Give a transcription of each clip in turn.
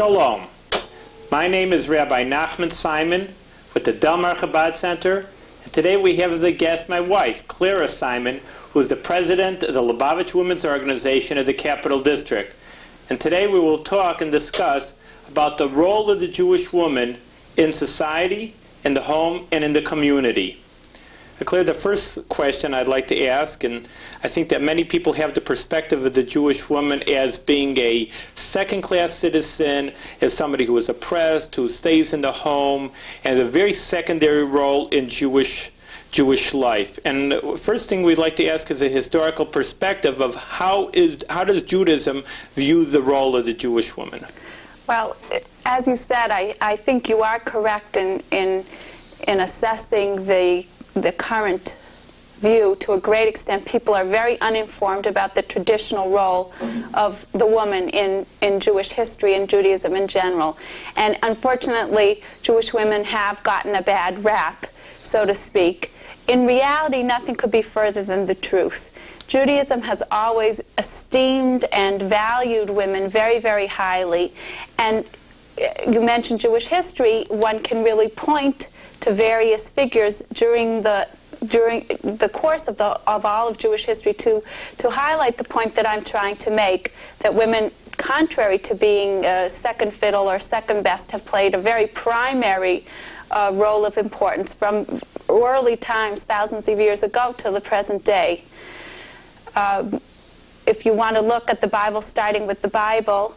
Shalom. My name is Rabbi Nachman Simon with the Delmar Chabad Center. And today we have as a guest my wife, Clara Simon, who is the president of the Lubavitch Women's Organization of the Capital District. And today we will talk and discuss about the role of the Jewish woman in society, in the home, and in the community. Clara, the first question I'd like to ask, and I think that many people have the perspective of the Jewish woman as being a second-class citizen, as somebody who is oppressed, who stays in the home, and has a very secondary role in Jewish life. And the first thing we'd like to ask is a historical perspective of how does Judaism view the role of the Jewish woman? Well, as you said, I think you are correct in assessing the current view. To a great extent, people are very uninformed about the traditional role of the woman in Jewish history and Judaism in general. And unfortunately, Jewish women have gotten a bad rap, so to speak. In reality, nothing could be further than the truth. Judaism has always esteemed and valued women very, very highly. And you mentioned Jewish history. One can really point to various figures during the course of all of Jewish history to highlight the point that I'm trying to make, that women, contrary to being second fiddle or second best, have played a very primary role of importance from early times, thousands of years ago, till the present day. If you want to look at the Bible, starting with the Bible,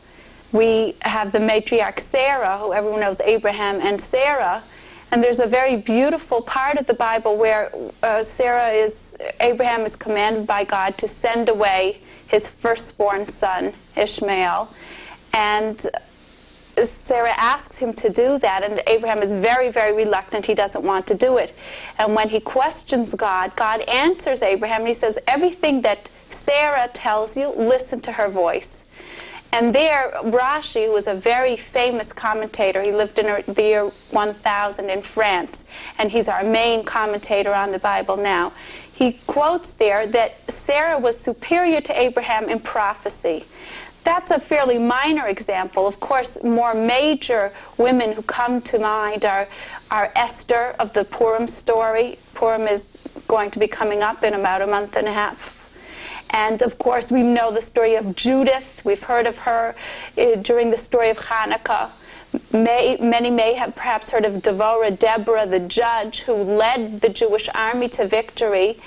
we have the matriarch Sarah, who everyone knows, Abraham and Sarah. And there's a very beautiful part of the Bible where Abraham is commanded by God to send away his firstborn son, Ishmael. And Sarah asks him to do that, and Abraham is very, very reluctant. He doesn't want to do it. And when he questions God, God answers Abraham, and he says, everything that Sarah tells you, listen to her voice. And there, Rashi, who was a very famous commentator, he lived in the year 1000 in France, and he's our main commentator on the Bible now. He quotes there that Sarah was superior to Abraham in prophecy. That's a fairly minor example. Of course, more major women who come to mind are Esther of the Purim story. Purim is going to be coming up in about a month and a half. And of course, we know the story of Judith. We've heard of her during the story of Hanukkah. Many may have perhaps heard of Deborah, the judge, who led the Jewish army to victory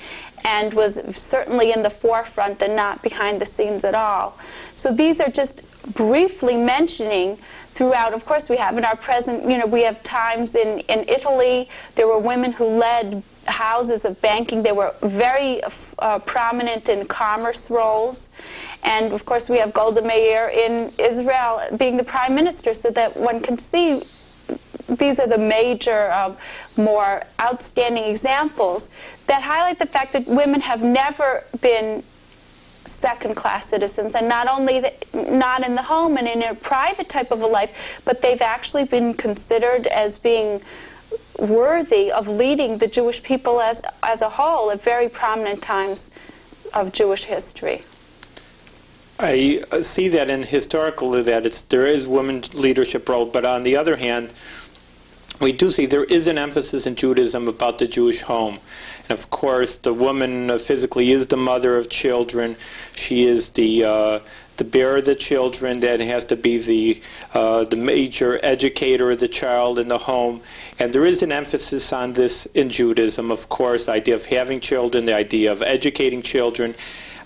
and was certainly in the forefront and not behind the scenes at all. So these are just briefly mentioning throughout. Of course, we have in our present, we have times in Italy, there were women who led houses of banking. They were very prominent in commerce roles. And of course, we have Golda Meir in Israel being the prime minister, so that one can see these are the major, more outstanding examples that highlight the fact that women have never been second-class citizens, and not only not in the home and in a private type of a life, but they've actually been considered as being worthy of leading the Jewish people as a whole at very prominent times of Jewish history. I see that in historically that there is women's leadership role, but on the other hand, we do see there is an emphasis in Judaism about the Jewish home. And of course, the woman physically is the mother of children. She is the bearer of the children, that has to be the major educator of the child in the home. And there is an emphasis on this in Judaism, of course, the idea of having children, the idea of educating children.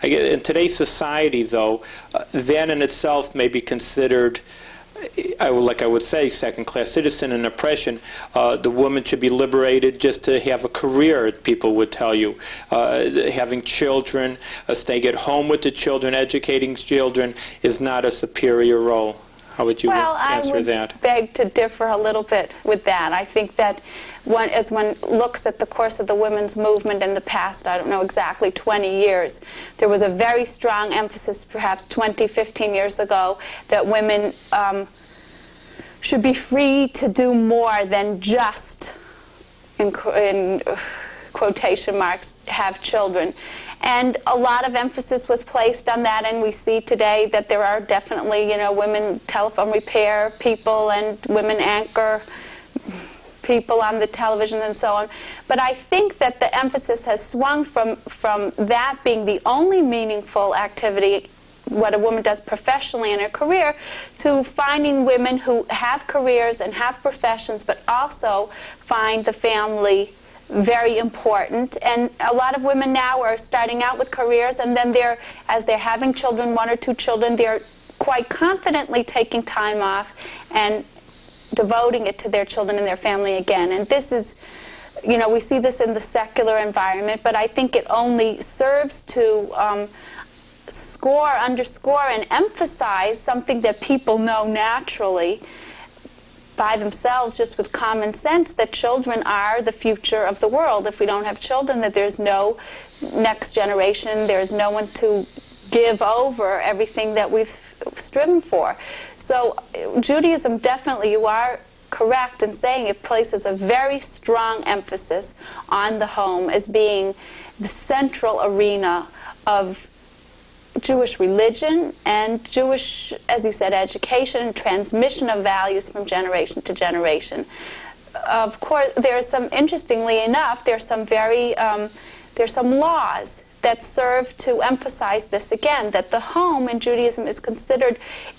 In today's society, though, that in itself may be considered, I would say, second-class citizen and oppression. The woman should be liberated just to have a career, people would tell you. Having children, staying at home with the children, educating children is not a superior role. How would you answer that? I would beg to differ a little bit with that. I think that as one looks at the course of the women's movement in the past, I don't know exactly, 20 years, there was a very strong emphasis, perhaps 20, 15 years ago, that women should be free to do more than just, in quotation marks, have children. And a lot of emphasis was placed on that, and we see today that there are definitely, women telephone repair people and women anchor people on the television and so on. But I think that the emphasis has swung from that being the only meaningful activity, what a woman does professionally in her career, to finding women who have careers and have professions but also find the family very important. And a lot of women now are starting out with careers, and then as they're having children, 1 or 2 children, they're quite confidently taking time off and devoting it to their children and their family again. And this is, we see this in the secular environment, but I think it only serves to underscore, and emphasize something that people know naturally by themselves, just with common sense, that children are the future of the world. If we don't have children, that there's no next generation, there's no one to give over everything that we've striven for. So Judaism, definitely, you are correct in saying it places a very strong emphasis on the home as being the central arena of Jewish religion and Jewish, as you said, education and transmission of values from generation to generation. Of course, interestingly enough, there's some laws that serve to emphasize this again, that the home in Judaism is considered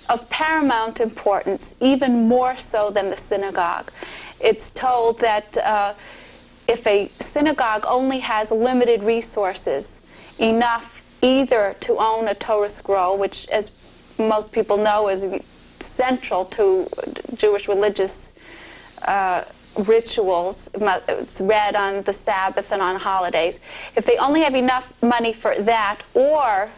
of paramount importance, even more so than the synagogue. It's told that if a synagogue only has limited resources, enough either to own a Torah scroll, which, as most people know, is central to Jewish religious rituals. It's read on the Sabbath and on holidays. If they only have enough money for that, or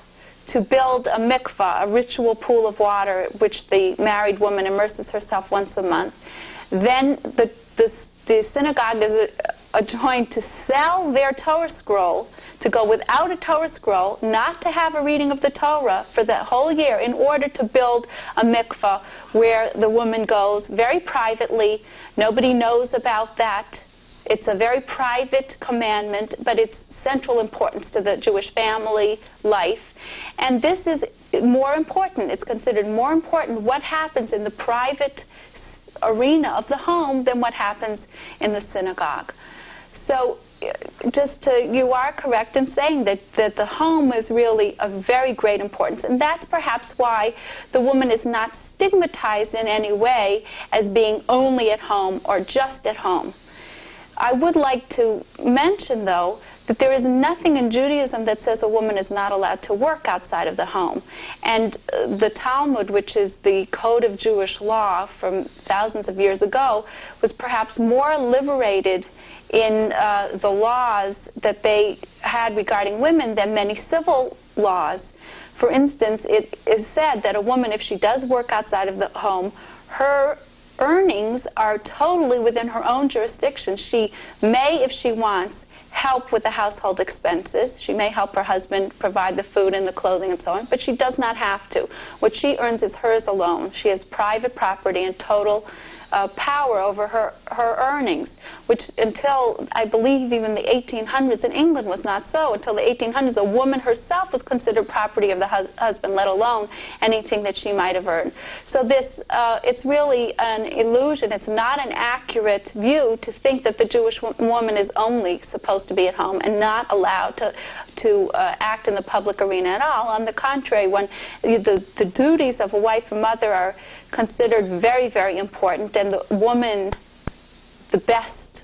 to build a mikvah, a ritual pool of water, which the married woman immerses herself once a month, then the synagogue is adjoined to sell their Torah scroll, to go without a Torah scroll, not to have a reading of the Torah for the whole year, in order to build a mikvah where the woman goes very privately. Nobody knows about that. It's a very private commandment, but it's central importance to the Jewish family life. And this is more important. It's considered more important what happens in the private arena of the home than what happens in the synagogue. So you are correct in saying that the home is really of very great importance, and that's perhaps why the woman is not stigmatized in any way as being only at home or just at home. I would like to mention, though, that there is nothing in Judaism that says a woman is not allowed to work outside of the home. And the Talmud, which is the code of Jewish law from thousands of years ago, was perhaps more liberated in the laws that they had regarding women than many civil laws. For instance, it is said that a woman, if she does work outside of the home, her earnings are totally within her own jurisdiction. She may, if she wants, help with the household expenses. She may help her husband provide the food and the clothing and so on, but she does not have to. What she earns is hers alone. She has private property and total power over her earnings, which until, I believe, even the 1800s in England was not so. Until the 1800s, a woman herself was considered property of the husband, let alone anything that she might have earned. So this, it's really an illusion. It's not an accurate view to think that the Jewish woman is only supposed to be at home and not allowed to act in the public arena at all. On the contrary, when the duties of a wife and mother are considered very, very important, and the woman the best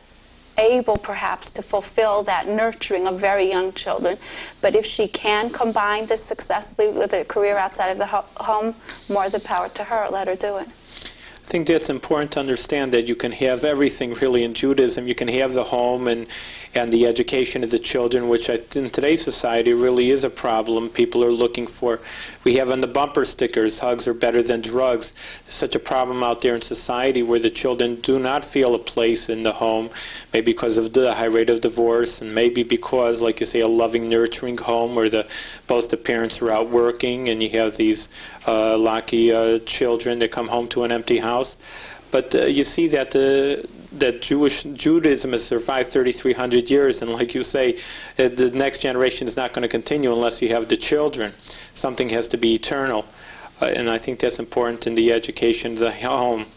able perhaps to fulfill that nurturing of very young children. But if she can combine this successfully with a career outside of the home, more the power to her. Let her do it. I think that's important to understand, that you can have everything really in Judaism. You can have the home and the education of the children, which in today's society really is a problem. People are looking for, we have on the bumper stickers, hugs are better than drugs. There's such a problem out there in society where the children do not feel a place in the home, maybe because of the high rate of divorce, and maybe because, like you say, a loving, nurturing home where both the parents are out working, and you have these lucky children that come home to an empty house. But you see that that Judaism has survived 3,300 years, and like you say, the next generation is not going to continue unless you have the children. Something has to be eternal, and I think that's important in the education of the home.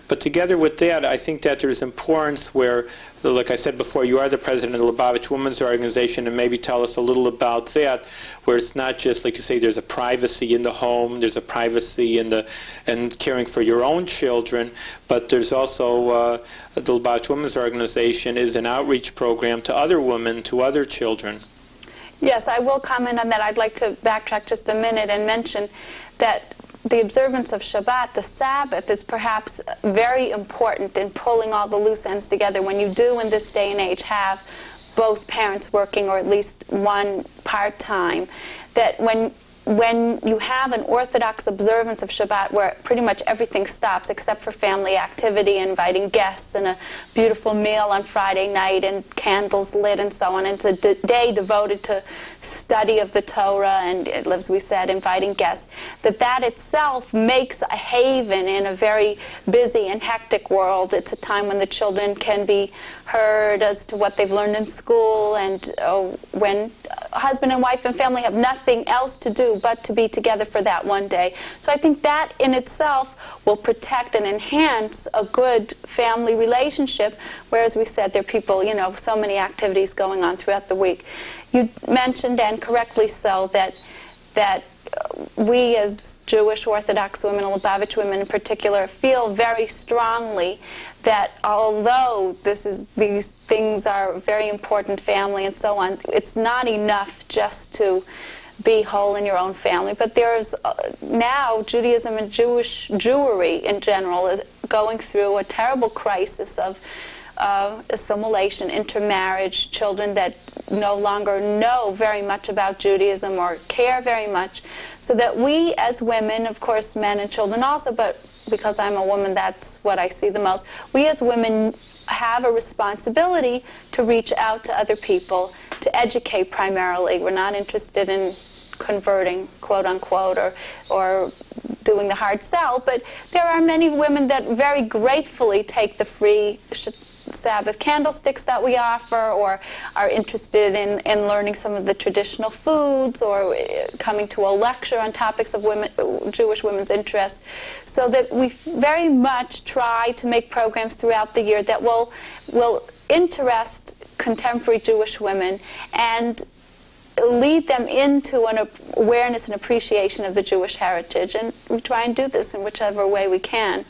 But together with that, I think that there's importance where, like I said before, you are the president of the Lubavitch Women's Organization, and maybe tell us a little about that, where it's not just, like you say, there's a privacy in the home, there's a privacy in caring for your own children, but there's also, the Lubavitch Women's Organization is an outreach program to other women, to other children. Yes, I will comment on that. I'd like to backtrack just a minute and mention that the observance of Shabbat, the Sabbath, is perhaps very important in pulling all the loose ends together when you do, in this day and age, have both parents working or at least one part-time. That when you have an Orthodox observance of Shabbat where pretty much everything stops except for family activity, inviting guests, and a beautiful meal on Friday night, and candles lit and so on, it's a day devoted to study of the Torah and, as we said, inviting guests, that itself makes a haven in a very busy and hectic world. It's a time when the children can be heard as to what they've learned in school, and when husband and wife and family have nothing else to do but to be together for that one day. So I think that in itself will protect and enhance a good family relationship, whereas we said there are people, so many activities going on throughout the week. You mentioned, and correctly so, that we as Jewish Orthodox women, Lubavitch women in particular, feel very strongly that although these things are very important, family and so on, it's not enough just to be whole in your own family. But there's now Judaism and Jewry in general is going through a terrible crisis of assimilation, intermarriage, children that no longer know very much about Judaism or care very much. So that we as women, of course men and children also, but because I'm a woman, that's what I see the most, we as women have a responsibility to reach out to other people, to educate primarily. We're not interested in converting, quote unquote, or doing the hard sell, but there are many women that very gratefully take the free Sabbath candlesticks that we offer, or are interested in learning some of the traditional foods, or coming to a lecture on topics of Jewish women's interests, so that we very much try to make programs throughout the year that will interest contemporary Jewish women and lead them into an awareness and appreciation of the Jewish heritage. And we try and do this in whichever way we can.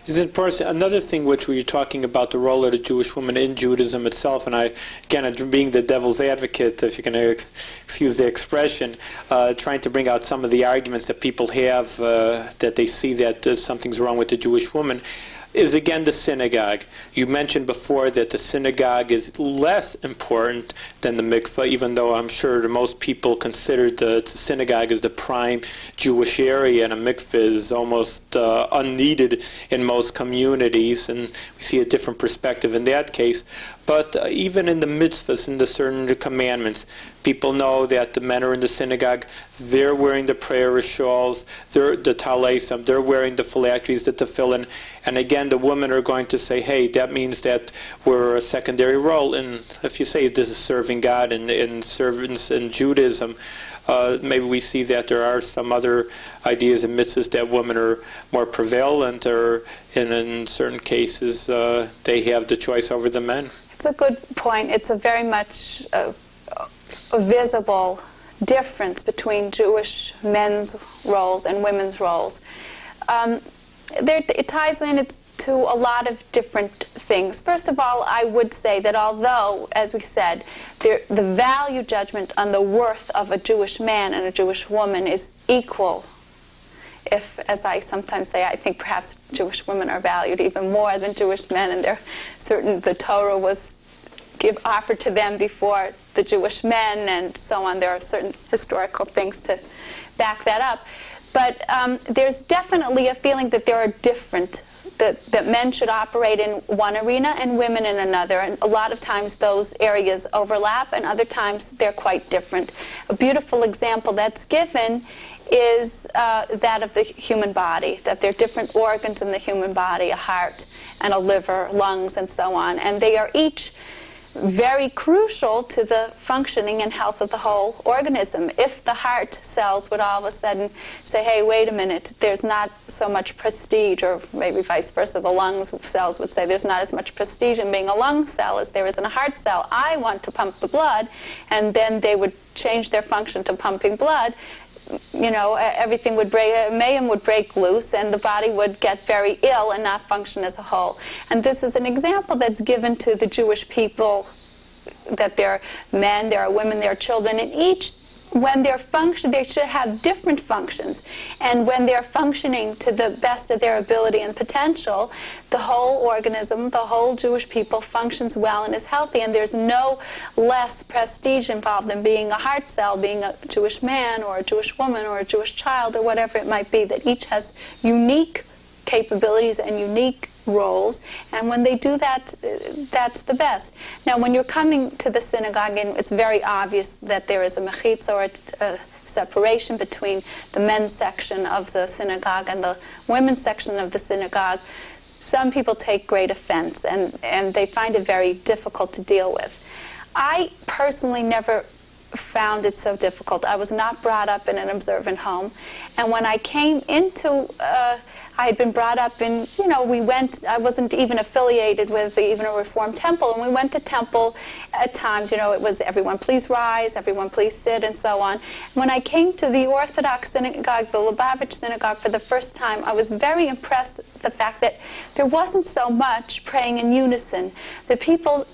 Is it another thing which we were talking about, the role of the Jewish woman in Judaism itself, and again, being the devil's advocate, if you can excuse the expression, trying to bring out some of the arguments that people have that they see that something's wrong with the Jewish woman, is again the synagogue. You mentioned before that the synagogue is less important than the mikveh, even though I'm sure that most people consider the synagogue as the prime Jewish area, and a mikveh is almost unneeded in most communities, and we see a different perspective in that case. But even in the mitzvahs, in the certain commandments, people know that the men are in the synagogue, they're wearing the prayer shawls, the talesim, they're wearing the phylacteries, the tefillin, and again the women are going to say, hey, that means that we're a secondary role. And if you say this is serving God and servants in Judaism, maybe we see that there are some other ideas and mitzvahs that women are more prevalent, or in certain cases they have the choice over the men. It's a good point. It's a very much a visible difference between Jewish men's roles and women's roles. It ties in to a lot of different things. First of all, I would say that although, as we said, the value judgment on the worth of a Jewish man and a Jewish woman is equal, if, as I sometimes say, I think perhaps Jewish women are valued even more than Jewish men, and the Torah was offered to them before the Jewish men, and so on. There are certain historical things to back that up. But there's definitely a feeling that there are that men should operate in one arena and women in another. And a lot of times those areas overlap, and other times they're quite different. A beautiful example that's given is that of the human body, that there are different organs in the human body, a heart and a liver, lungs, and so on. And they are each very crucial to the functioning and health of the whole organism. If the heart cells would all of a sudden say, hey, wait a minute, there's not so much prestige, or maybe vice versa, the lungs cells would say there's not as much prestige in being a lung cell as there is in a heart cell. I want to pump the blood, and then they would change their function to pumping blood. You know, everything would break, mayhem would break loose, and the body would get very ill and not function as a whole. And this is an example that's given to the Jewish people, that there are men, there are women, there are children, and each, when they're functioning, they should have different functions. And when they're functioning to the best of their ability and potential, the whole organism, the whole Jewish people functions well and is healthy, and there's no less prestige involved in being a heart cell, being a Jewish man or a Jewish woman or a Jewish child or whatever it might be, that each has unique capabilities and unique roles, and when they do that, that's the best. Now, when you're coming to the synagogue, and it's very obvious that there is a mechitza, or a separation between the men's section of the synagogue and the women's section of the synagogue, some people take great offense, and they find it very difficult to deal with. I personally never found it so difficult. I was not brought up in an observant home, and when I came into I had been brought up in, you know, I wasn't even affiliated with even a Reformed temple, and we went to temple at times, you know, it was everyone please rise, everyone please sit, and so on. When I came to the Orthodox synagogue, the Lubavitch synagogue, for the first time, I was very impressed with the fact that there wasn't so much praying in unison. Some people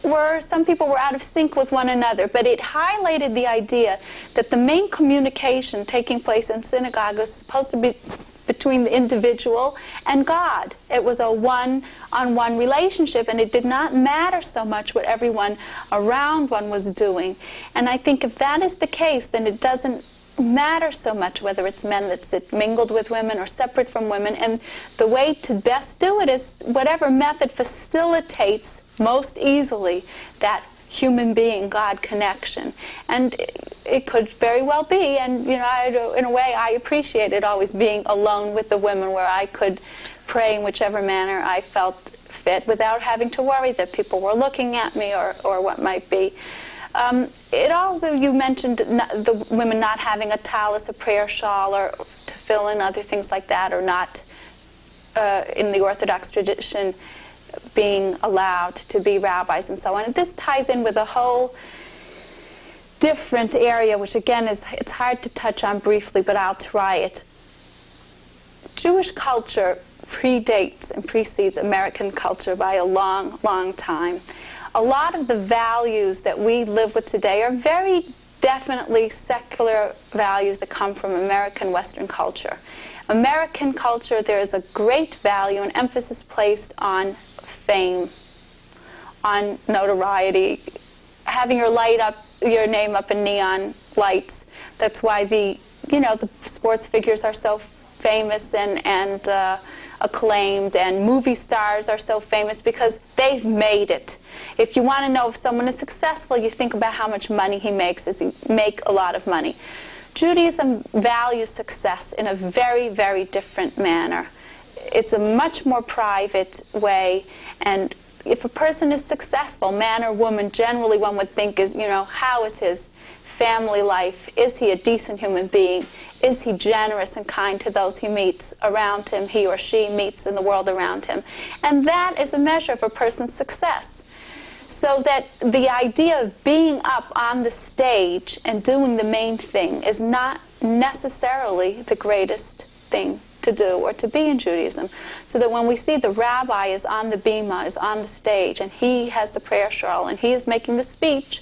were out of sync with one another, but it highlighted the idea that the main communication taking place in synagogue was supposed to be between the individual and God. It was a one-on-one relationship, and it did not matter so much what everyone around one was doing. And I think if that is the case, then it doesn't matter so much whether it's men that sit mingled with women or separate from women. And the way to best do it is whatever method facilitates most easily that human being God connection. And it could very well be, and you know, in a way I appreciated always being alone with the women, where I could pray in whichever manner I felt fit without having to worry that people were looking at me or what might be. It also, you mentioned the women not having a tallis, a prayer shawl, or to fill in other things like that, or not in the Orthodox tradition being allowed to be rabbis and so on. And this ties in with a whole different area, which again it's hard to touch on briefly, but I'll try it. Jewish culture predates and precedes American culture by a long, long time. A lot of the values that we live with today are very definitely secular values that come from American Western culture. American culture, there is a great value and emphasis placed on fame, on notoriety, having your name up in neon lights. That's why the sports figures are so famous and acclaimed, and movie stars are so famous because they've made it. If you want to know if someone is successful, you think about how much money he makes. Does he make a lot of money? Judaism values success in a very, very different manner. It's a much more private way, and if a person is successful, man or woman, generally one would think is, how is his family life? Is he a decent human being? Is he generous and kind to those he meets around him, he or she meets in the world around him? And that is a measure of a person's success. So that the idea of being up on the stage and doing the main thing is not necessarily the greatest thing to do or to be in Judaism. So that when we see the rabbi is on the bima, is on the stage, and he has the prayer shawl, and he is making the speech,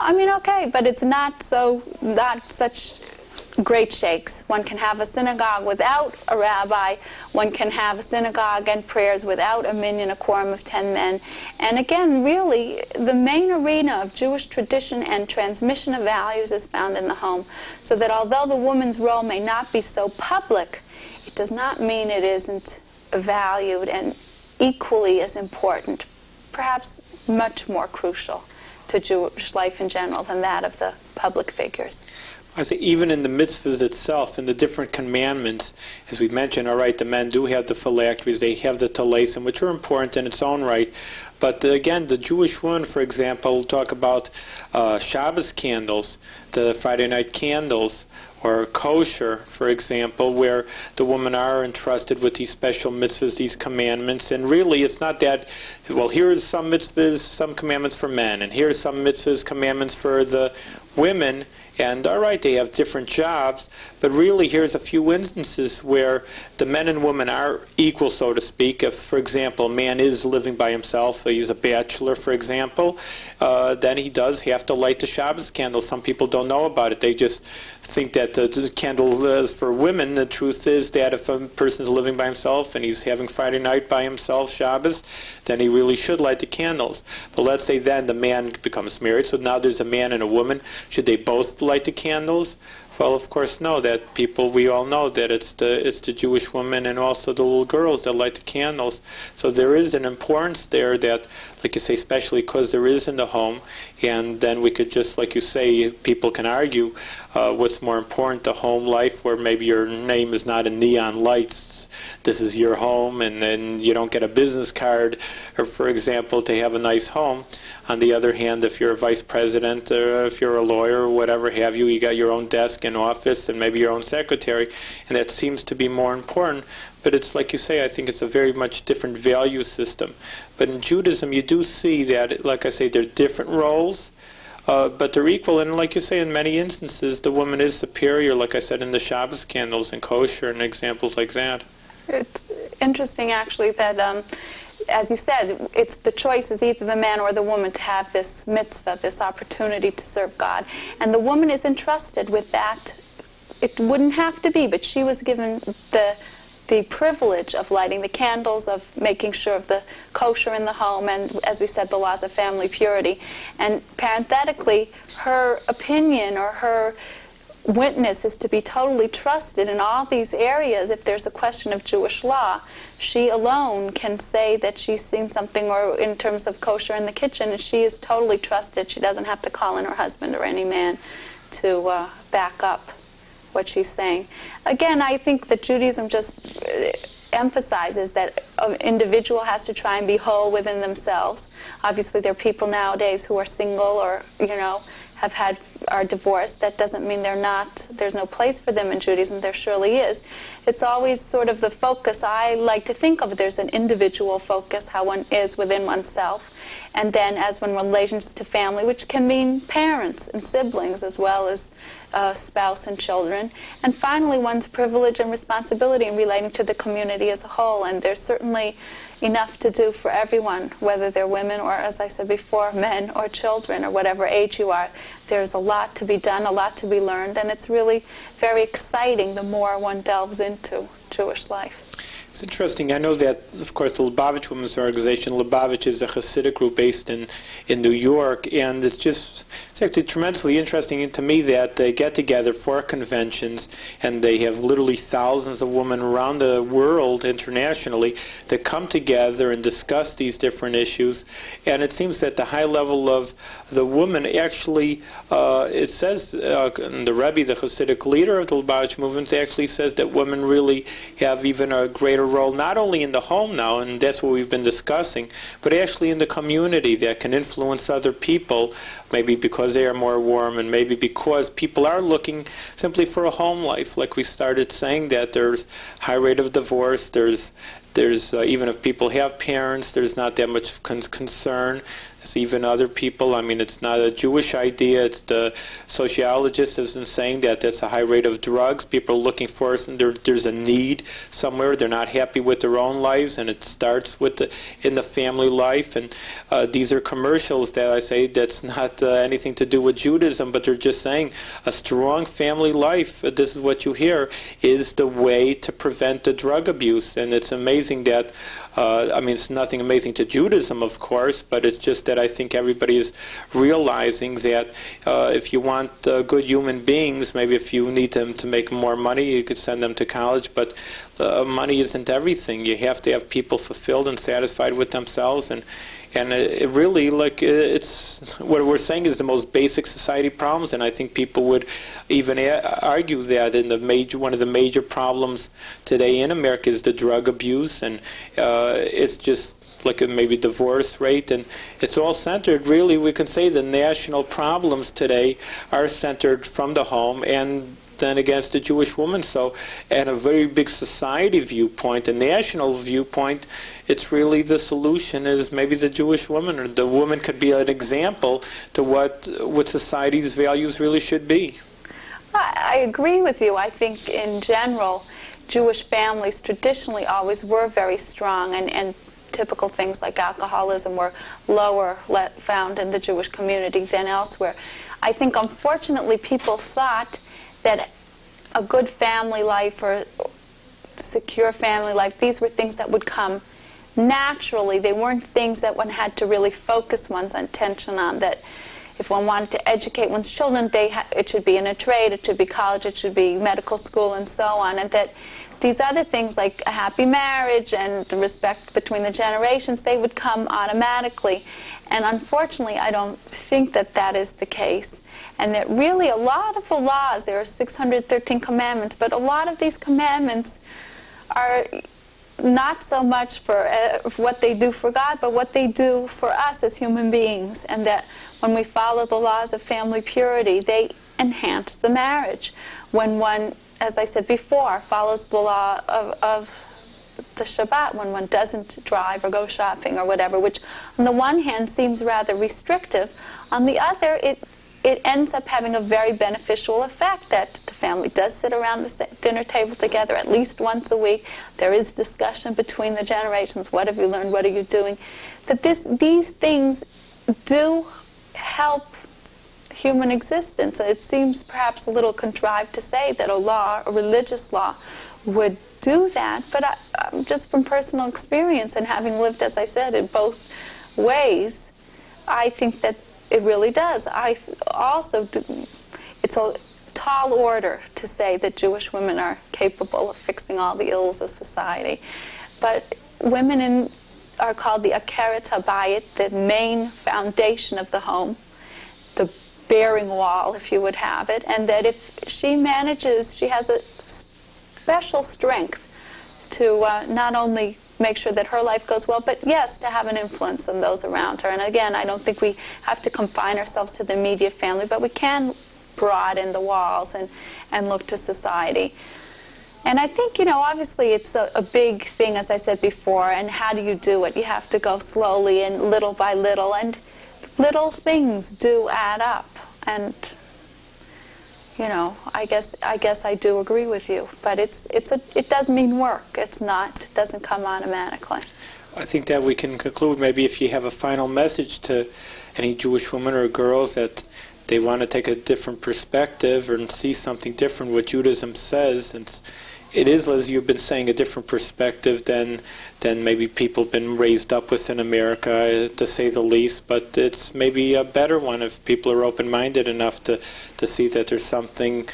okay, but it's not such great shakes. One can have a synagogue without a rabbi. One can have a synagogue and prayers without a minyan, a quorum of 10 men. And again, really, the main arena of Jewish tradition and transmission of values is found in the home. So that although the woman's role may not be so public, it does not mean it isn't valued and equally as important, perhaps much more crucial to Jewish life in general than that of the public figures. I say even in the mitzvahs itself, in the different commandments, as we mentioned, all right, the men do have the phylacteries, they have the talesim, which are important in its own right. But again, the Jewish woman, for example, talk about Shabbos candles, the Friday night candles, or kosher, for example, where the women are entrusted with these special mitzvahs, these commandments. And really, it's not that, well, here's some mitzvahs, some commandments for men, and here's some mitzvahs, commandments for the women. And all right, they have different jobs, but really here's a few instances where the men and women are equal, so to speak. If, for example, a man is living by himself, so he's a bachelor, for example, then he does have to light the Shabbos candle. Some people don't know about it. They just think that the candle is for women. The truth is that if a person's living by himself and he's having Friday night by himself, Shabbos, then he really should light the candles. But let's say then the man becomes married, so now there's a man and a woman. Should they both light the candles? Well, of course, no. That people, we all know that it's the Jewish women and also the little girls that light the candles. So there is an importance there that, like you say, especially because there is in the home, and then we could just, like you say, people can argue what's more important, the home life, where maybe your name is not in neon lights. This is your home, and then you don't get a business card, or for example, to have a nice home. On the other hand, if you're a vice president, or if you're a lawyer, or whatever have you, you got your own desk and office, and maybe your own secretary, and that seems to be more important. But it's like you say, I think it's a very much different value system. But in Judaism, you do see that, like I say, there are different roles, but they're equal. And like you say, in many instances, the woman is superior, like I said, in the Shabbos candles and kosher and examples like that. It's interesting, actually, that, as you said, it's the choice is either the man or the woman to have this mitzvah, this opportunity to serve God. And the woman is entrusted with that. It wouldn't have to be, but she was given the privilege of lighting the candles, of making sure of the kosher in the home, and, as we said, the laws of family purity. And parenthetically, her opinion or her witness is to be totally trusted in all these areas. If there's a question of Jewish law, she alone can say that she's seen something, or in terms of kosher in the kitchen, and she is totally trusted. She doesn't have to call in her husband or any man to back up what she's saying. Again, I think that Judaism just emphasizes that an individual has to try and be whole within themselves. Obviously, there are people nowadays who are single or, are divorced. That doesn't mean there's no place for them in Judaism. There surely is. It's always sort of the focus I like to think of. There's an individual focus, how one is within oneself. And then as when relations to family, which can mean parents and siblings as well as spouse and children. And finally, one's privilege and responsibility in relating to the community as a whole. And there's certainly enough to do for everyone, whether they're women or, as I said before, men or children or whatever age you are. There's a lot to be done, a lot to be learned, and it's really very exciting the more one delves into Jewish life. It's interesting. I know that, of course, the Lubavitch Women's Organization, Lubavitch is a Hasidic group based in New York, and it's actually tremendously interesting to me that they get together for conventions, and they have literally thousands of women around the world internationally that come together and discuss these different issues. And it seems that the high level of the woman actually, it says, the Rabbi, the Hasidic leader of the Lubavitch movement, actually says that women really have even a greater role, not only in the home now, and that's what we've been discussing, but actually in the community that can influence other people, maybe because they are more warm, and maybe because people are looking simply for a home life. Like we started saying, that there's high rate of divorce, there's even if people have parents, there's not that much concern. It's even other people. I mean, it's not a Jewish idea. It's the sociologist has been saying that that's a high rate of drugs. People are looking for it, and there's a need somewhere. They're not happy with their own lives, and it starts with in the family life. And these are commercials that I say that's not anything to do with Judaism, but they're just saying a strong family life, this is what you hear, is the way to prevent the drug abuse. And it's amazing that, it's nothing amazing to Judaism, of course, but it's just that I think everybody is realizing that if you want good human beings, maybe if you need them to make more money, you could send them to college, but money isn't everything. You have to have people fulfilled and satisfied with themselves, and it really, it's what we're saying is the most basic society problems, and I think people would even argue that one of the major problems today in America is the drug abuse, and it's just like maybe divorce rate, and it's all centered, really, we can say the national problems today are centered from the home and then against the Jewish woman. So, and a very big society viewpoint, a national viewpoint, it's really the solution is maybe the Jewish woman, or the woman could be an example to what society's values really should be. I agree with you. I think in general, Jewish families traditionally always were very strong, and typical things like alcoholism were lower found in the Jewish community than elsewhere. I think unfortunately people thought that a good family life or secure family life, these were things that would come naturally. They weren't things that one had to really focus one's attention on, that if one wanted to educate one's children, it should be in a trade, it should be college, it should be medical school, and so on, and that these other things like a happy marriage and the respect between the generations, they would come automatically. And unfortunately, I don't think that that is the case. And that really a lot of the laws, there are 613 commandments, but a lot of these commandments are not so much for what they do for God, but what they do for us as human beings. And that when we follow the laws of family purity, they enhance the marriage. When one, as I said before, follows the law of the Shabbat, when one doesn't drive or go shopping or whatever, which on the one hand seems rather restrictive, on the other it ends up having a very beneficial effect, that the family does sit around the dinner table together at least once a week. There is discussion between the generations. What have you learned? What are you doing? That these things do help human existence. It seems perhaps a little contrived to say that a religious law, would do that, but just from personal experience and having lived, as I said, in both ways, I think that it really does. It's a tall order to say that Jewish women are capable of fixing all the ills of society. But women are called the Akeret HaBayit, the main foundation of the home, the bearing wall, if you would have it, and that if she manages, she has a special strength to not only make sure that her life goes well, but yes, to have an influence on those around her. And again, I don't think we have to confine ourselves to the immediate family, but we can broaden the walls and look to society. And I think, obviously it's a big thing, as I said before, and how do you do it? You have to go slowly and little by little, and little things do add up. And I guess I do agree with you, but it does mean work. It doesn't come automatically. I think that we can conclude, maybe if you have a final message to any Jewish women or girls that they want to take a different perspective and see something different, what Judaism says, and it is, as you've been saying, a different perspective than maybe people have been raised up with in America, to say the least, but it's maybe a better one if people are open-minded enough to see that there's something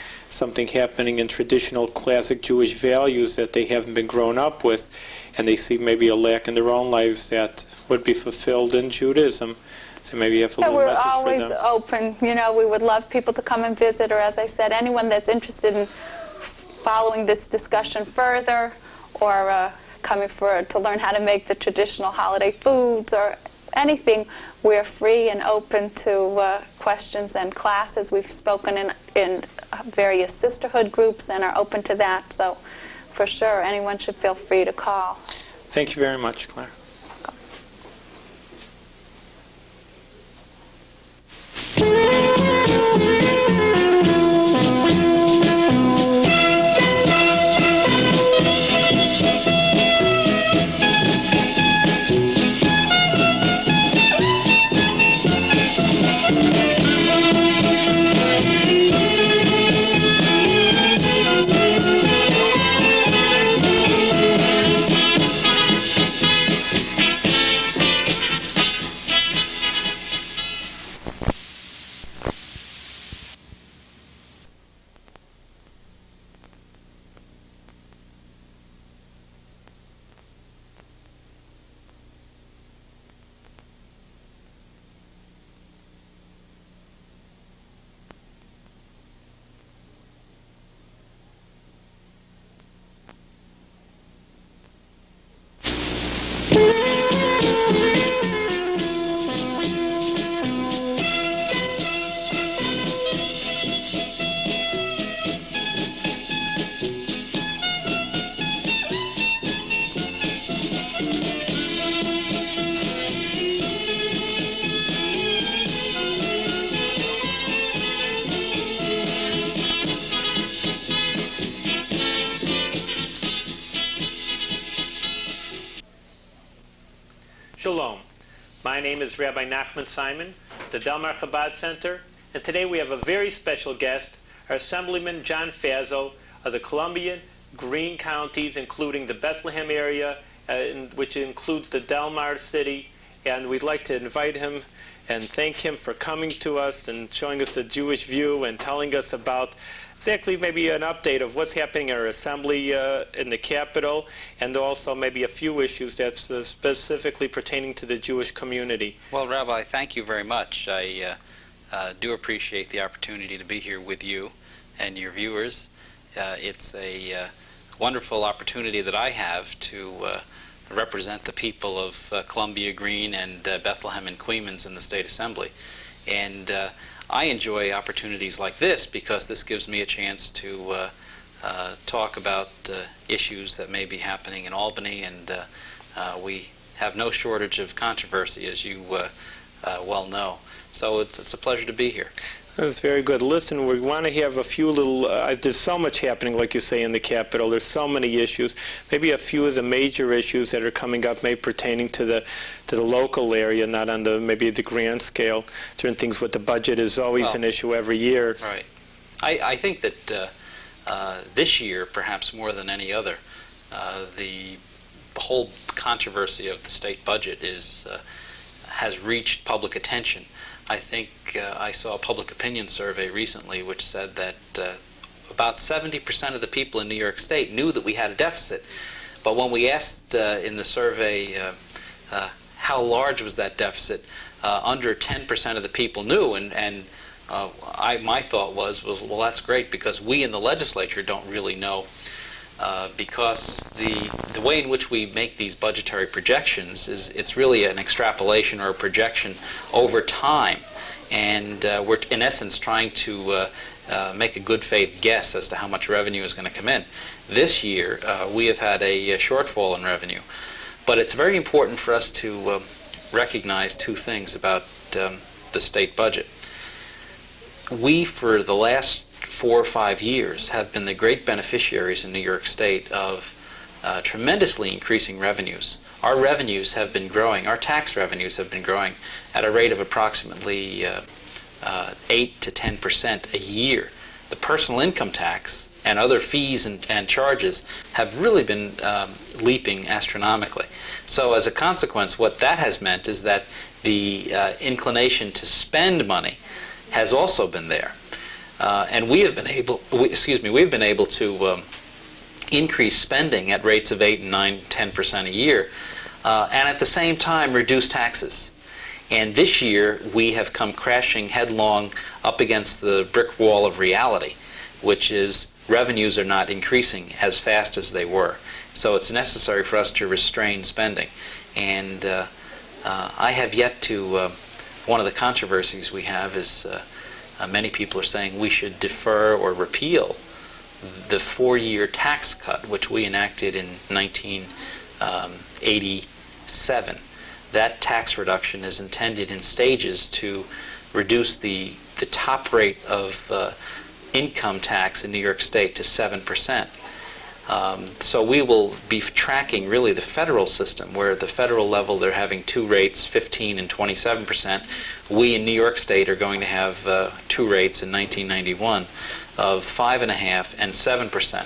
happening in traditional classic Jewish values that they haven't been grown up with, and they see maybe a lack in their own lives that would be fulfilled in Judaism. So maybe you have a little message for them. We're always open. We would love people to come and visit, or as I said, anyone that's interested in following this discussion further, or coming to learn how to make the traditional holiday foods, or anything, we're free and open to questions and classes. We've spoken in various sisterhood groups and are open to that, so for sure anyone should feel free to call. Thank you very much, Claire. Shalom. My name is Rabbi Nachman Simon, the Delmar Chabad Center, and today we have a very special guest, our Assemblyman John Faso of the Columbia Green counties, including the Bethlehem area, which includes the Delmar city, and we'd like to invite him and thank him for coming to us and showing us the Jewish view and telling us about exactly maybe an update of what's happening in our assembly in the capital, and also maybe a few issues that's specifically pertaining to the Jewish community. Well, Rabbi, thank you very much. I do appreciate the opportunity to be here with you and your viewers. It's a wonderful opportunity that I have to represent the people of Columbia Green and Bethlehem and Queens in the State Assembly. And I enjoy opportunities like this because this gives me a chance to talk about issues that may be happening in Albany, and we have no shortage of controversy, as you well know. So it's a pleasure to be here. That's very good. Listen, we want to have a few little, there's so much happening, like you say, in the Capitol. There's so many issues. Maybe a few of the major issues that are coming up, maybe pertaining to the local area, not on the maybe the grand scale. Certain things with the budget is always an issue every year. Right. I think that this year, perhaps more than any other, the whole controversy of the state budget has reached public attention. I think I saw a public opinion survey recently which said that about 70% of the people in New York State knew that we had a deficit. But when we asked in the survey how large was that deficit, under 10% of the people knew. And my thought was, well, that's great, because we in the legislature don't really know. Because the way in which we make these budgetary projections it's really an extrapolation or a projection over time, and we're in essence trying to make a good faith guess as to how much revenue is going to come in. This year we have had a shortfall in revenue, but it's very important for us to recognize two things about the state budget. We, for the last 4 or 5 years, have been the great beneficiaries in New York State of tremendously increasing revenues. Our revenues have been growing, our tax revenues have been growing at a rate of approximately 8 to 10% a year. The personal income tax and other fees and charges have really been leaping astronomically. So as a consequence, what that has meant is that the inclination to spend money has also been there. And we have been able, we've been able to increase spending at rates of 8, 9, 10% a year, and at the same time reduce taxes. And this year we have come crashing headlong up against the brick wall of reality, which is revenues are not increasing as fast as they were. So it's necessary for us to restrain spending. And I have yet to, one of the controversies we have is many people are saying we should defer or repeal the 4-year tax cut, which we enacted in 1987. That tax reduction is intended in stages to reduce the top rate of income tax in New York State to 7%. So we will be tracking really the federal system, where at the federal level they're having 2 rates, 15 and 27%. We in New York State are going to have 2 rates in 1991 of 5.5% and 7%.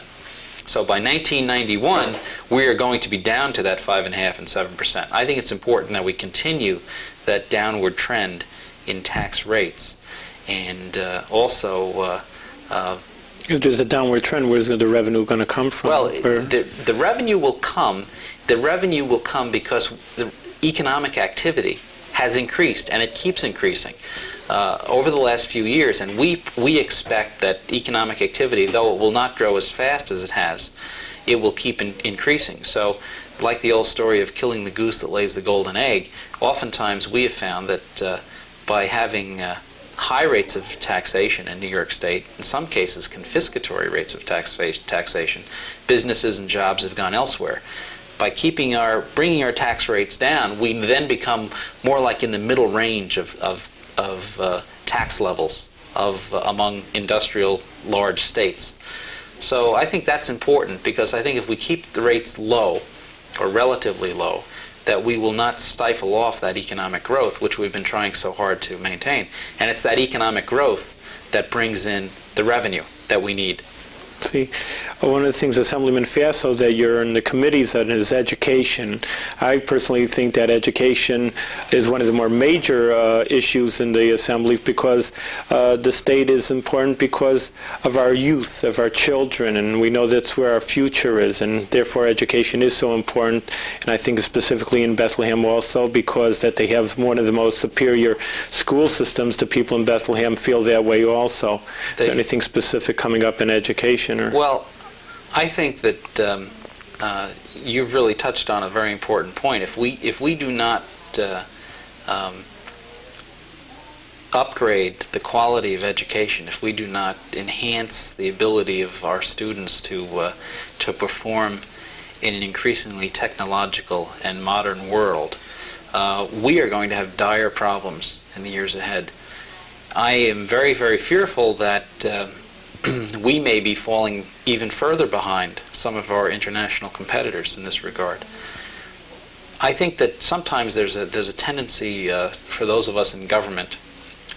So by 1991, we are going to be down to that 5.5% and 7%. I think it's important that we continue that downward trend in tax rates, and also. If there's a downward trend, where's the revenue going to come from? Well, the revenue will come. The revenue will come because the economic activity has increased, and it keeps increasing over the last few years. And we expect that economic activity, though it will not grow as fast as it has, it will keep increasing. So, like the old story of killing the goose that lays the golden egg, oftentimes we have found that by having high rates of taxation in New York State, in some cases confiscatory rates of taxation, businesses and jobs have gone elsewhere. By bringing our tax rates down, we then become more like in the middle range of tax levels among industrial large states. So I think that's important, because I think if we keep the rates low, or relatively low, that we will not stifle off that economic growth, which we've been trying so hard to maintain. And it's that economic growth that brings in the revenue that we need. See, one of the things, Assemblyman Faso, that you're in the committees on is education. I personally think that education is one of the more major issues in the Assembly, because the state is important because of our youth, of our children, and we know that's where our future is, and therefore education is so important. And I think specifically in Bethlehem also, because that they have one of the most superior school systems. The people in Bethlehem feel that way also. Is there anything specific coming up in education? Well, I think that you've really touched on a very important point. If we do not upgrade the quality of education, if we do not enhance the ability of our students to perform in an increasingly technological and modern world, we are going to have dire problems in the years ahead. I am very, very fearful that we may be falling even further behind some of our international competitors in this regard. I think that sometimes there's a tendency for those of us in government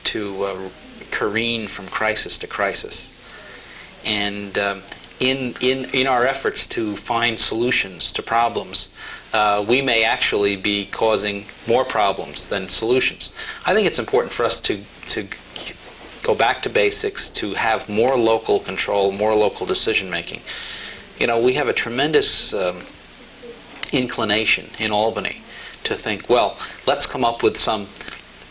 to careen from crisis to crisis, and in our efforts to find solutions to problems, we may actually be causing more problems than solutions. I think it's important for us to go back to basics, to have more local control, more local decision making. You know, we have a tremendous inclination in Albany to think, well, let's come up with some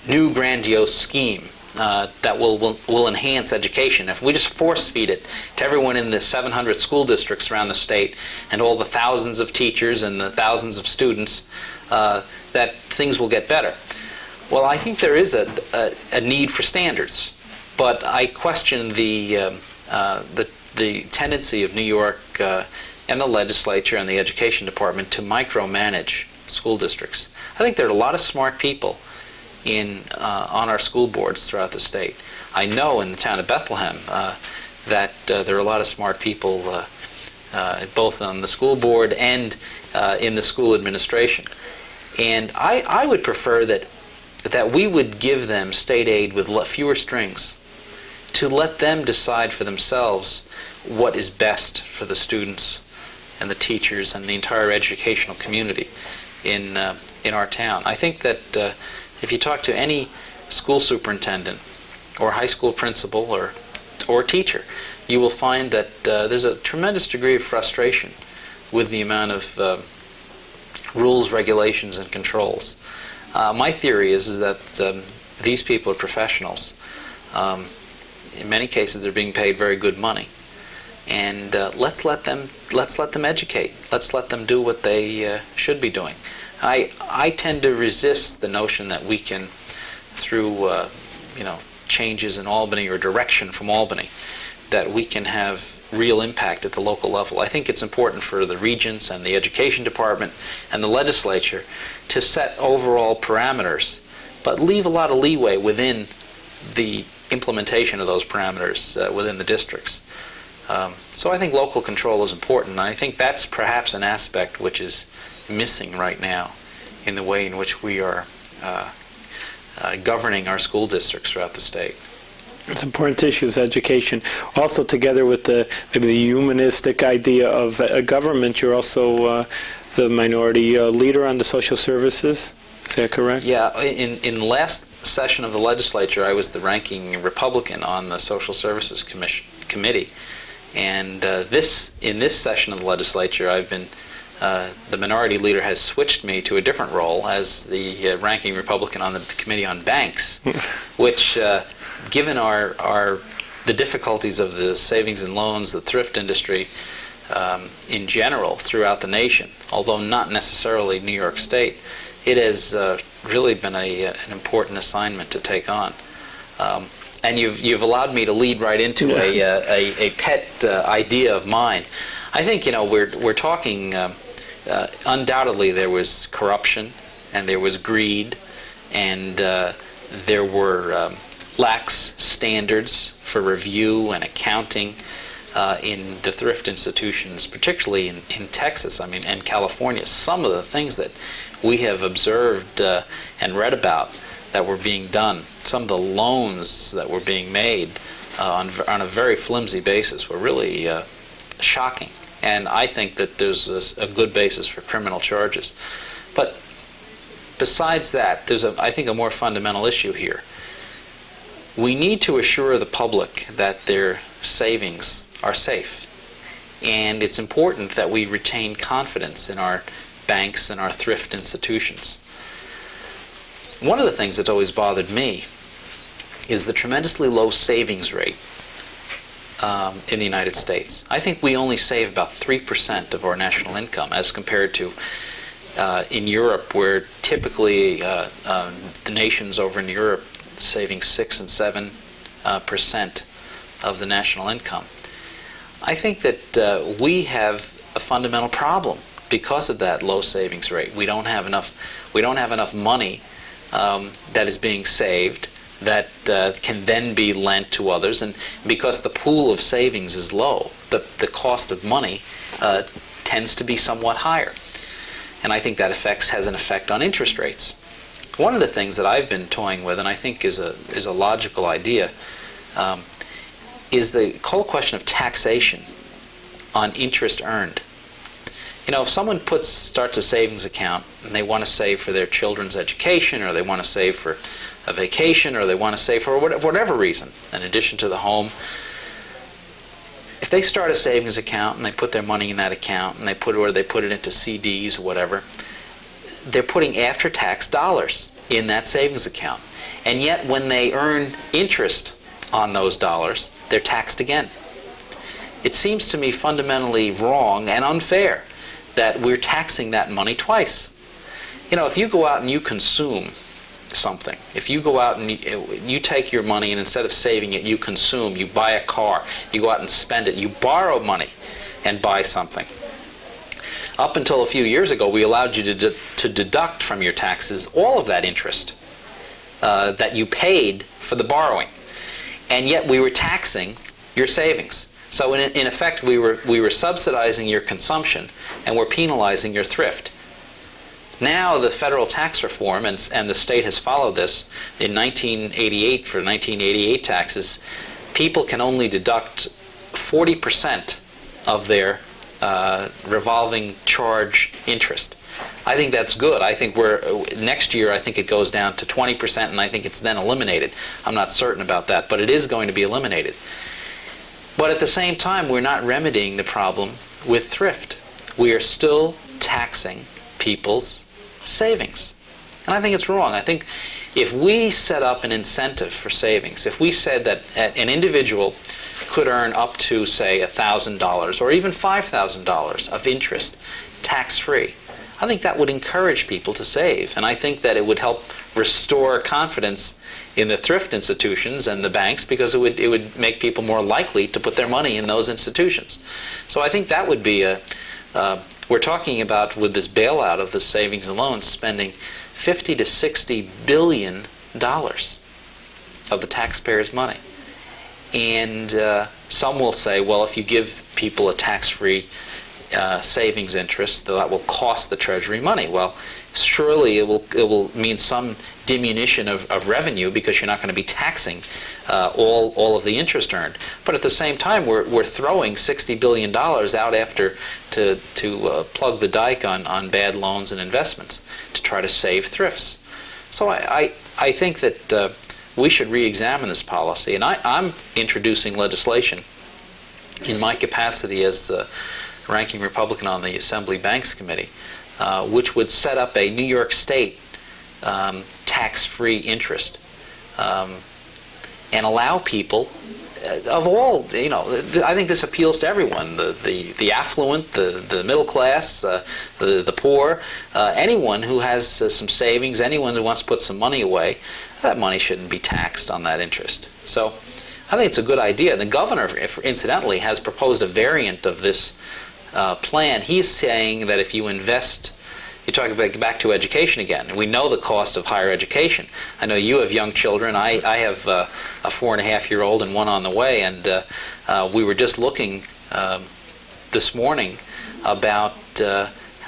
new grandiose scheme that will enhance education. If we just force feed it to everyone in the 700 school districts around the state and all the thousands of teachers and the thousands of students, that things will get better. Well, I think there is a need for standards. But I question the tendency of New York and the legislature and the education department to micromanage school districts. I think there are a lot of smart people on our school boards throughout the state. I know in the town of Bethlehem that there are a lot of smart people both on the school board and in the school administration. And I would prefer that we would give them state aid with fewer strings, to let them decide for themselves what is best for the students and the teachers and the entire educational community in our town. I think that if you talk to any school superintendent or high school principal or teacher, you will find that there's a tremendous degree of frustration with the amount of rules, regulations, and controls. My theory is that these people are professionals. In many cases, they're being paid very good money, and let's let them educate. Let's let them do what they should be doing. I tend to resist the notion that we can, through changes in Albany or direction from Albany, that we can have real impact at the local level. I think it's important for the regents and the education department and the legislature to set overall parameters, but leave a lot of leeway within the implementation of those parameters within the districts. So I think local control is important, and I think that's perhaps an aspect which is missing right now in the way in which we are governing our school districts throughout the state. It's important issues, education. Also, together with maybe the humanistic idea of a government, you're also the minority leader on the social services. Is that correct? Yeah. In the last session of the legislature, I was the ranking Republican on the Social Services Committee, and in this session of the legislature, I've been the minority leader has switched me to a different role as the ranking Republican on the Committee on Banks, which, given the difficulties of the savings and loans, the thrift industry in general throughout the nation, although not necessarily New York State, it has really been an important assignment to take on. And you've allowed me to lead right into a pet idea of mine. I think we're talking. Undoubtedly, there was corruption, and there was greed, and there were lax standards for review and accounting. in the thrift institutions, particularly in Texas, I mean, and California. Some of the things that we have observed and read about that were being done, some of the loans that were being made on a very flimsy basis were really shocking. And I think that there's a good basis for criminal charges. But besides that, there's, I think, a more fundamental issue here. We need to assure the public that their savings are safe. And it's important that we retain confidence in our banks and our thrift institutions. One of the things that's always bothered me is the tremendously low savings rate in the United States. I think we only save about 3% of our national income as compared to in Europe, where typically the nations over in Europe saving 6 and 7% of the national income. I think that we have a fundamental problem because of that low savings rate. We don't have enough. We don't have enough money that is being saved that can then be lent to others, and because the pool of savings is low, the cost of money tends to be somewhat higher. And I think that has an effect on interest rates. One of the things that I've been toying with, and I think is a logical idea, is the whole question of taxation on interest earned. You know, if someone starts a savings account and they want to save for their children's education, or they want to save for a vacation, or they want to save for whatever reason, in addition to the home, if they start a savings account and they put their money in that account and they put it into CDs or whatever, they're putting after-tax dollars in that savings account. And yet when they earn interest on those dollars, they're taxed again. It seems to me fundamentally wrong and unfair that we're taxing that money twice. You know, if you go out and you consume something, if you go out and you take your money and instead of saving it, you consume, you buy a car, you go out and spend it, you borrow money and buy something. Up until a few years ago, we allowed you to deduct from your taxes all of that interest that you paid for the borrowing. And yet we were taxing your savings. So in effect, we were subsidizing your consumption and we're penalizing your thrift. Now the federal tax reform, and the state has followed this, in 1988, for 1988 taxes, people can only deduct 40% of their revolving charge interest. I think that's good. I think next year I think it goes down to 20%, and I think it's then eliminated. I'm not certain about that, but it is going to be eliminated. But at the same time, we're not remedying the problem with thrift. We are still taxing people's savings. And I think it's wrong. I think if we set up an incentive for savings, if we said that an individual could earn up to, say, $1,000 or even $5,000 of interest tax-free, I think that would encourage people to save. And I think that it would help restore confidence in the thrift institutions and the banks, because it would make people more likely to put their money in those institutions. So I think that would be we're talking about, with this bailout of the savings and loans, spending $50 to $60 billion of the taxpayers' money. And some will say, well, if you give people a tax-free savings interest, that will cost the Treasury money. Well, surely it will mean some diminution of revenue, because you're not going to be taxing all of the interest earned. But at the same time, we're throwing $60 billion out after to plug the dike on bad loans and investments to try to save thrifts. So I think that we should re-examine this policy, and I'm introducing legislation in my capacity as ranking Republican on the Assembly Banks Committee, which would set up a New York State tax-free interest, and allow people of all, you know, I think this appeals to everyone, the affluent, the middle class, the poor, anyone who has some savings, anyone who wants to put some money away, that money shouldn't be taxed on that interest. So I think it's a good idea. The governor, incidentally, has proposed a variant of this plan. He's saying that if you invest you talk about back to education again. We know the cost of higher education. I know you have young children. I have a 4.5-year-old and one on the way, and we were just looking this morning about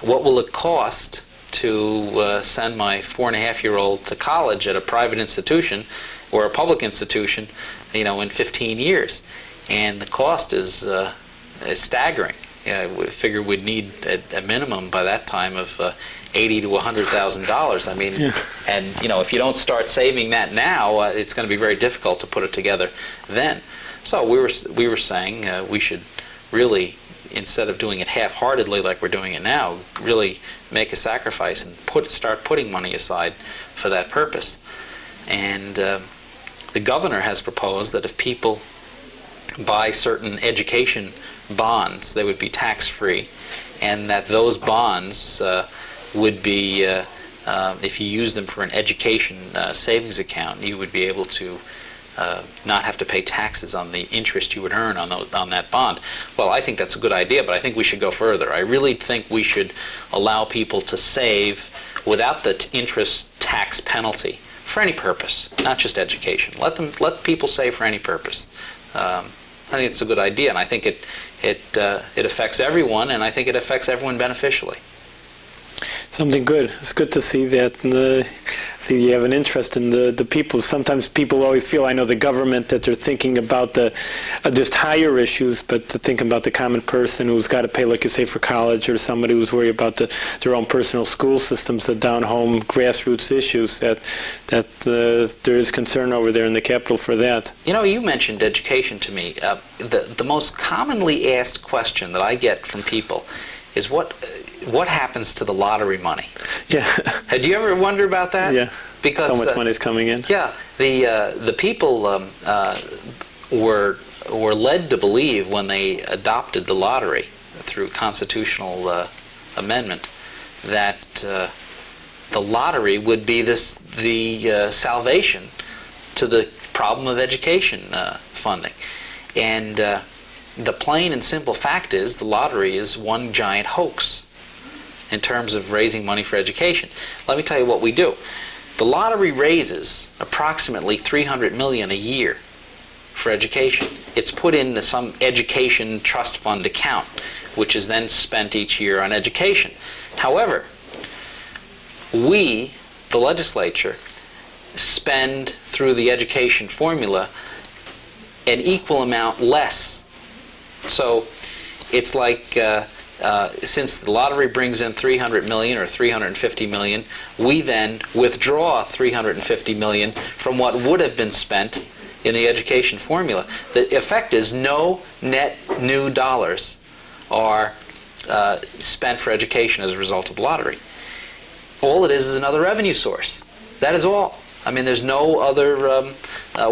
what will it cost to send my 4.5-year-old to college at a private institution or a public institution, in 15 years, and the cost is staggering. We figure we'd need a minimum by that time of $80,000 to $100,000. I mean, and if you don't start saving that now, it's going to be very difficult to put it together then. So we were saying we should really, instead of doing it half-heartedly like we're doing it now, really make a sacrifice and start putting money aside for that purpose. And the governor has proposed that if people buy certain education bonds, they would be tax-free, and that those bonds would be, if you use them for an education savings account, you would be able to not have to pay taxes on the interest you would earn on that bond. Well, I think that's a good idea, but I think we should go further. I really think we should allow people to save without the interest tax penalty for any purpose, not just education. Let people save for any purpose. I think it's a good idea, and I think it affects everyone, and I think it affects everyone beneficially. Something good. It's good to see that. And, see you have an interest in the people. Sometimes people always feel, I know, the government, that they're thinking about the just higher issues, but to think about the common person who's got to pay, like you say, for college, or somebody who's worried about their own personal school systems, the down-home grassroots issues, that there is concern over there in the Capitol for that. You mentioned education to me. The most commonly asked question that I get from people is what happens to the lottery money? Yeah. Do you ever wonder about that? Yeah. Because so much money is coming in. Yeah. The people were led to believe when they adopted the lottery through constitutional amendment that the lottery would be the salvation to the problem of education funding, and the plain and simple fact is the lottery is one giant hoax in terms of raising money for education. Let me tell you what we do. The lottery raises approximately $300 million a year for education. It's put into some education trust fund account, which is then spent each year on education. However, we, the legislature, spend through the education formula an equal amount less. So it's like since the lottery brings in $300 million or $350 million, we then withdraw $350 million from what would have been spent in the education formula. The effect is no net new dollars are spent for education as a result of the lottery. All it is another revenue source. That is all. I mean, there's no other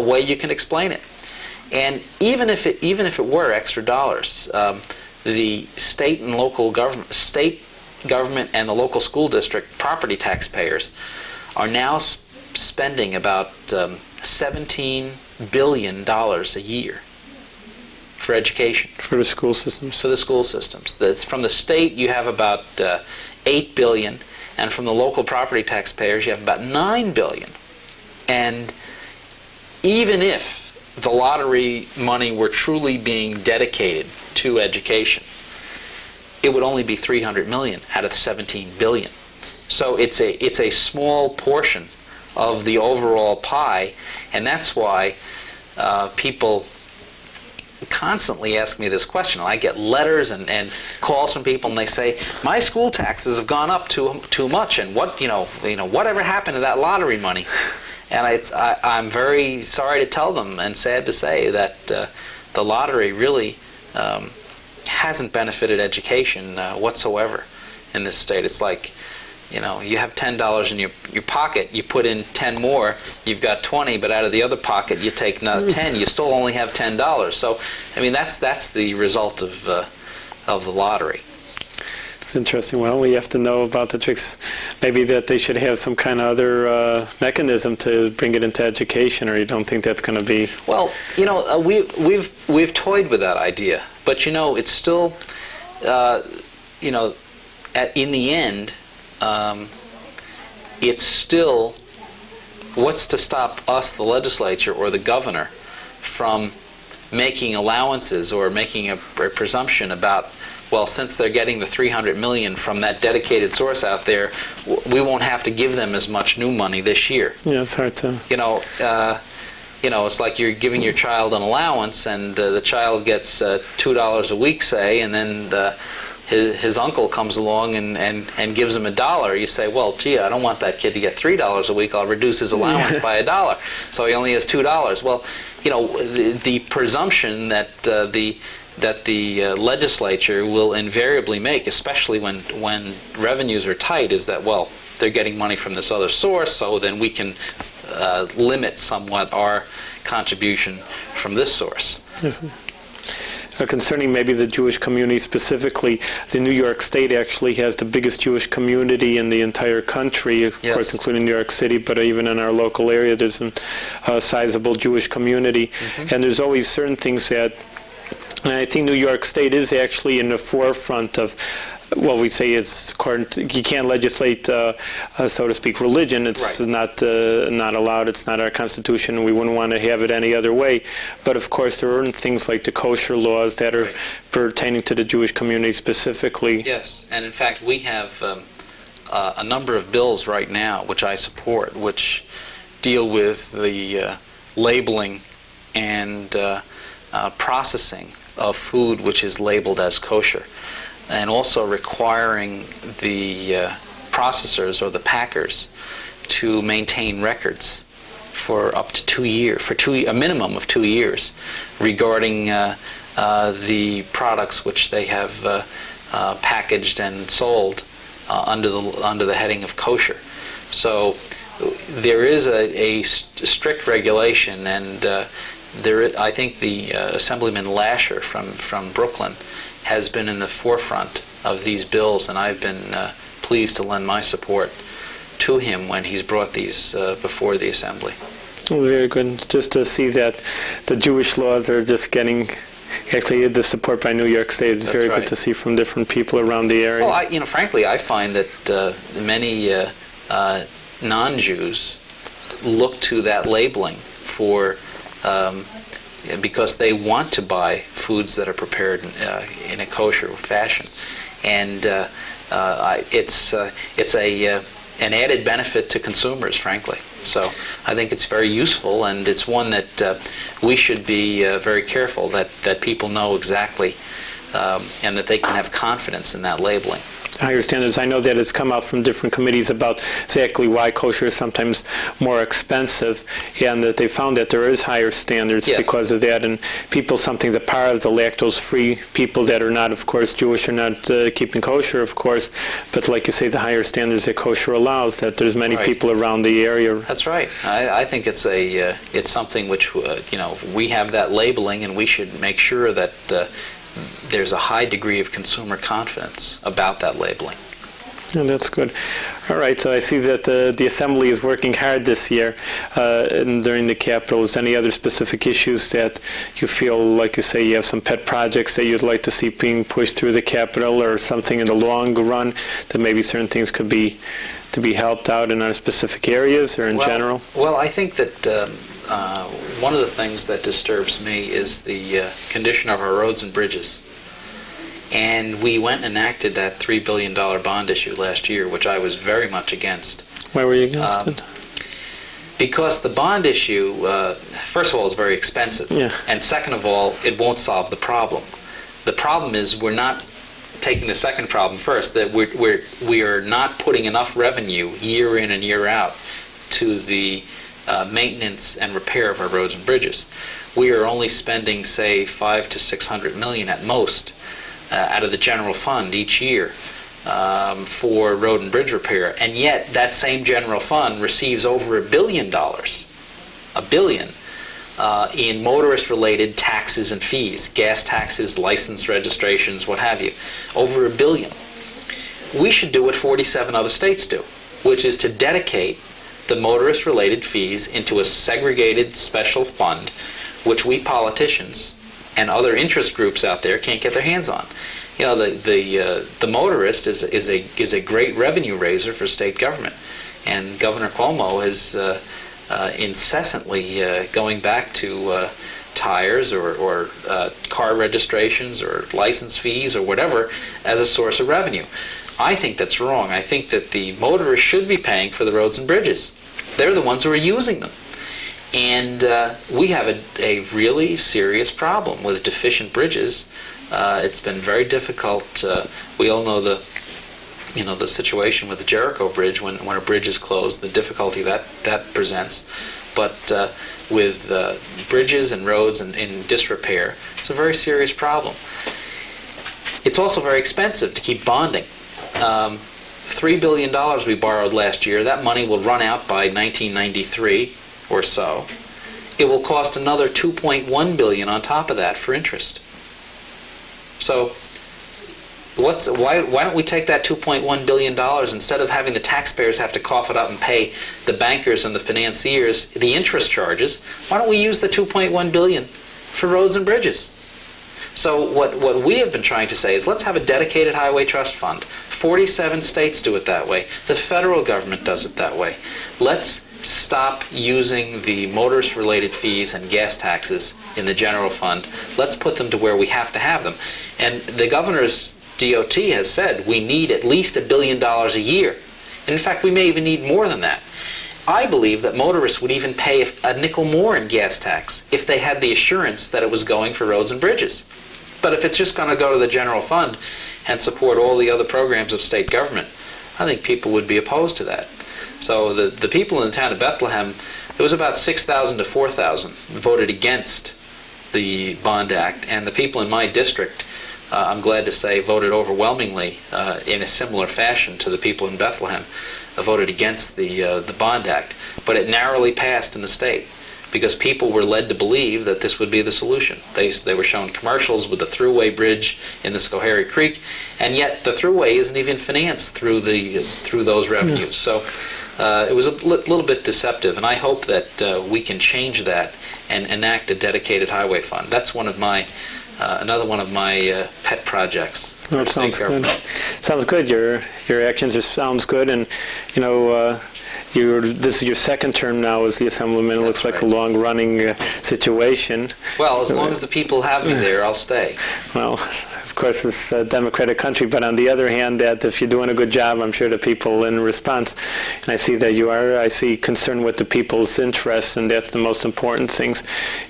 way you can explain it. And even if it were extra dollars, the state and local government, and the local school district property taxpayers are now spending about $17 billion a year for education. For the school systems. For the school systems. From the state, you have about $8 billion, and from the local property taxpayers, you have about $9 billion. And even if the lottery money were truly being dedicated to education, it would only be $300 million out of $17 billion. So it's a small portion of the overall pie, and that's why people constantly ask me this question. I get letters and calls from people, and they say, my school taxes have gone up too much, and whatever happened to that lottery money? And I'm very sorry to tell them, and sad to say, that the lottery really hasn't benefited education whatsoever in this state. It's like, you have $10 in your pocket, you put in 10 more, you've got 20, but out of the other pocket you take another 10, you still only have $10. So, I mean, that's the result of the lottery. It's interesting. Well, we have to know about the tricks. Maybe that they should have some kind of other mechanism to bring it into education, or you don't think that's going to be? Well, we've toyed with that idea, but it's still, in the end, it's still, what's to stop us, the legislature or the governor, from making allowances or making a presumption about, well, since they're getting the $300 million from that dedicated source out there, we won't have to give them as much new money this year. Yeah, it's hard to... It's like you're giving your child an allowance, and the child gets $2 a week, say, and then his uncle comes along and gives him $1. You say, well, gee, I don't want that kid to get $3 a week. I'll reduce his allowance by $1. So he only has $2. Well, the presumption that the legislature will invariably make, especially when revenues are tight, is that, well, they're getting money from this other source, so then we can limit somewhat our contribution from this source. Yes. Concerning maybe the Jewish community specifically, the New York State actually has the biggest Jewish community in the entire country, of course, including New York City, but even in our local area there's a sizable Jewish community. Mm-hmm. And there's always certain things that, and I think New York State is actually in the forefront of, well, we say it's you can't legislate, so to speak, religion. It's not allowed. It's not our constitution. We wouldn't want to have it any other way. But of course, there are things like the kosher laws that are pertaining to the Jewish community specifically. Yes, and in fact, we have a number of bills right now, which I support, which deal with the labeling and processing of food which is labeled as kosher, and also requiring the processors or the packers to maintain records for up to 2 years, a minimum of 2 years, regarding the products which they have packaged and sold under the heading of kosher. So there is a strict regulation, and I think the Assemblyman Lasher from Brooklyn has been in the forefront of these bills, and I've been pleased to lend my support to him when he's brought these before the Assembly. Well, very good. Just to see that the Jewish laws are just getting actually the support by New York State is very good to see from different people around the area. Well, frankly, I find that many non-Jews look to that labeling for because they want to buy foods that are prepared in a kosher fashion, and it's an added benefit to consumers, frankly. So I think it's very useful, and it's one that we should be very careful that people know exactly, and that they can have confidence in that labeling. Higher standards. I know that it's come out from different committees about exactly why kosher is sometimes more expensive, and that they found that there is higher standards because of that. And people, something that part of the lactose-free people that are not, of course, Jewish are not keeping kosher, of course, but like you say, the higher standards that kosher allows, that there's many people around the area. That's right. I think it's something which we have that labeling, and we should make sure that there's a high degree of consumer confidence about that labeling. Yeah, that's good. All right, so I see that the Assembly is working hard this year and during the Capitol. Is any other specific issues that you feel, like you say, you have some pet projects that you'd like to see being pushed through the Capitol, or something in the long run that maybe certain things could be to be helped out in our specific areas or in general? Well, I think that one of the things that disturbs me is the condition of our roads and bridges. And we went and enacted that $3 billion bond issue last year, which I was very much against. Why were you against it? Because the bond issue, first of all, is very expensive. Yeah. And second of all, it won't solve the problem. The problem is we're not taking the second problem first, that we are not putting enough revenue year in and year out to the maintenance and repair of our roads and bridges. We are only spending, say, $500 to $600 million at most out of the general fund each year for road and bridge repair, and yet that same general fund receives over $1 billion, in motorist-related taxes and fees, gas taxes, license registrations, what have you, over $1 billion. We should do what 47 other states do, which is to dedicate the motorist-related fees into a segregated special fund, which we politicians and other interest groups out there can't get their hands on. the motorist is a great revenue raiser for state government, and Governor Cuomo is incessantly going back to tires or car registrations or license fees or whatever as a source of revenue. I think that's wrong. I think that the motorists should be paying for the roads and bridges. They're the ones who are using them. And we have a really serious problem with deficient bridges. It's been very difficult. We all know the situation with the Jericho Bridge when a bridge is closed, the difficulty that presents. But with bridges and roads in disrepair, it's a very serious problem. It's also very expensive to keep bonding. $3 billion we borrowed last year. That money will run out by 1993 or so. It will cost another $2.1 billion on top of that for interest. So why don't we take that $2.1 billion, instead of having the taxpayers have to cough it up and pay the bankers and the financiers the interest charges, why don't we use the $2.1 billion for roads and bridges? So what we have been trying to say is, let's have a dedicated highway trust fund. 47 states do it that way. The federal government does it that way. Let's stop using the motorist-related fees and gas taxes in the general fund. Let's put them to where we have to have them. And the governor's DOT has said we need at least $1 billion a year. And in fact, we may even need more than that. I believe that motorists would even pay a nickel more in gas tax if they had the assurance that it was going for roads and bridges. But if it's just going to go to the general fund and support all the other programs of state government, I think people would be opposed to that. So the people in the town of Bethlehem, it was about 6,000 to 4,000 voted against the Bond Act, and the people in my district, I'm glad to say, voted overwhelmingly in a similar fashion to the people in Bethlehem, voted against the Bond Act. But it narrowly passed in the state because people were led to believe that this would be the solution. They were shown commercials with the thruway bridge in the Schoharie Creek, and yet the thruway isn't even financed through those revenues. So it was a little bit deceptive, and I hope that we can change that and enact a dedicated highway fund. That's one of my another one of my pet projects. Well, it sounds good. Sounds good. Your action just sounds good, and you know. This is your second term now as the Assemblyman. It looks like a long-running situation. Well, as long as the people have me there, I'll stay. Well, of course, it's a democratic country, but on the other hand, that if you're doing a good job, I'm sure the people in response, and I see that you are, I see concern with the people's interests, and that's the most important things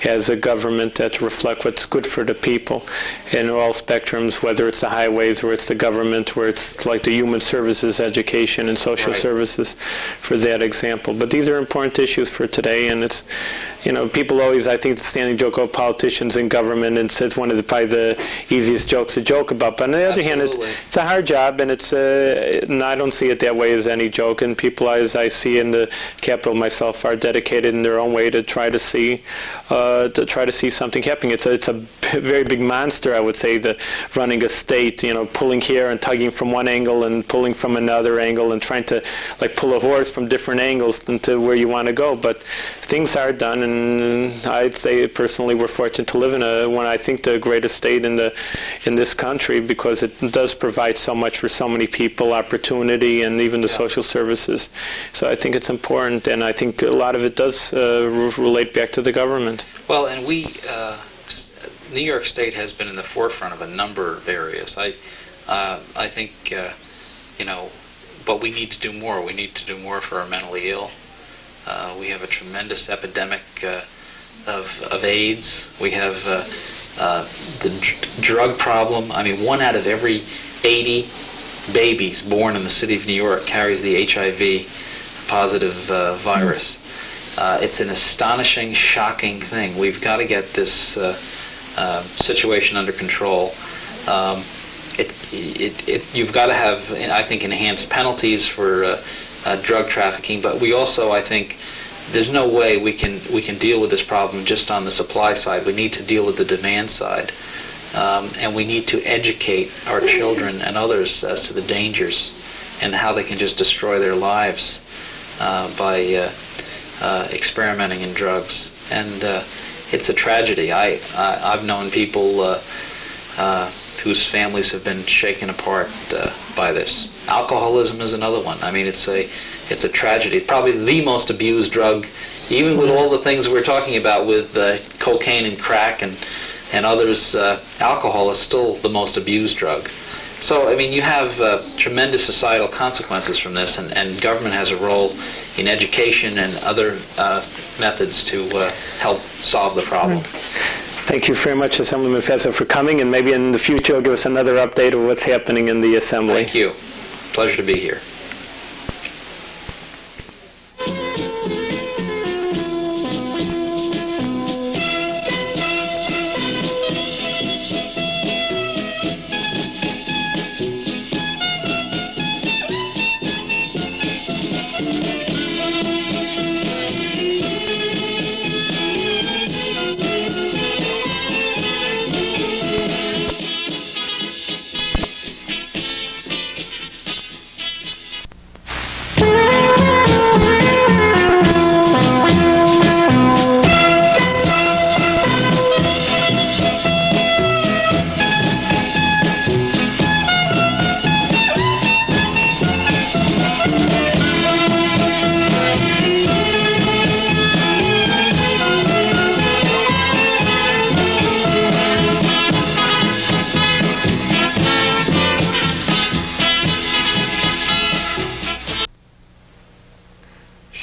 as a government, that reflect what's good for the people in all spectrums, whether it's the highways or it's the government, where it's like the human services, education, and social services, for that example. But these are important issues for today, and it's, you know, people always, I think, the standing joke of politicians in government, and it's one of the, probably the easiest jokes to joke about. But on the other hand, it's a hard job, and it's and I don't see it that way as any joke. And people, as I see in the Capitol myself, are dedicated in their own way to try to see something happening. It's a very big monster, I would say, the running a state, you know, pulling here and tugging from one angle and pulling from another angle and trying to like pull a horse from different angles into where you want to go. But things are done, and I'd say personally we're fortunate to live in one, I think, the greatest state in this country, because it does provide so much for so many people, opportunity, and even the social services. So I think it's important, and I think a lot of it does relate back to the government. Well, and New York State has been in the forefront of a number of areas. I think, you know, but we need to do more. We need to do more for our mentally ill. We have a tremendous epidemic of AIDS. We have the drug problem. I mean, 1 out of every 80 babies born in the city of New York carries the HIV-positive virus. It's an astonishing, shocking thing. We've got to get this situation under control. You've got to have, I think, enhanced penalties for drug trafficking, but we also, I think, there's no way we can deal with this problem just on the supply side. We need to deal with the demand side, and we need to educate our children and others as to the dangers and how they can just destroy their lives by experimenting in drugs. And it's a tragedy. I've known people whose families have been shaken apart by this. Alcoholism is another one. I mean, it's a tragedy. It's probably the most abused drug, even with all the things we're talking about with cocaine and crack and others. Alcohol is still the most abused drug. So, I mean, you have tremendous societal consequences from this, and government has a role in education and other methods to help solve the problem. Thank you very much, Assemblyman Faso, for coming, and maybe in the future you'll give us another update of what's happening in the Assembly. Thank you. Pleasure to be here.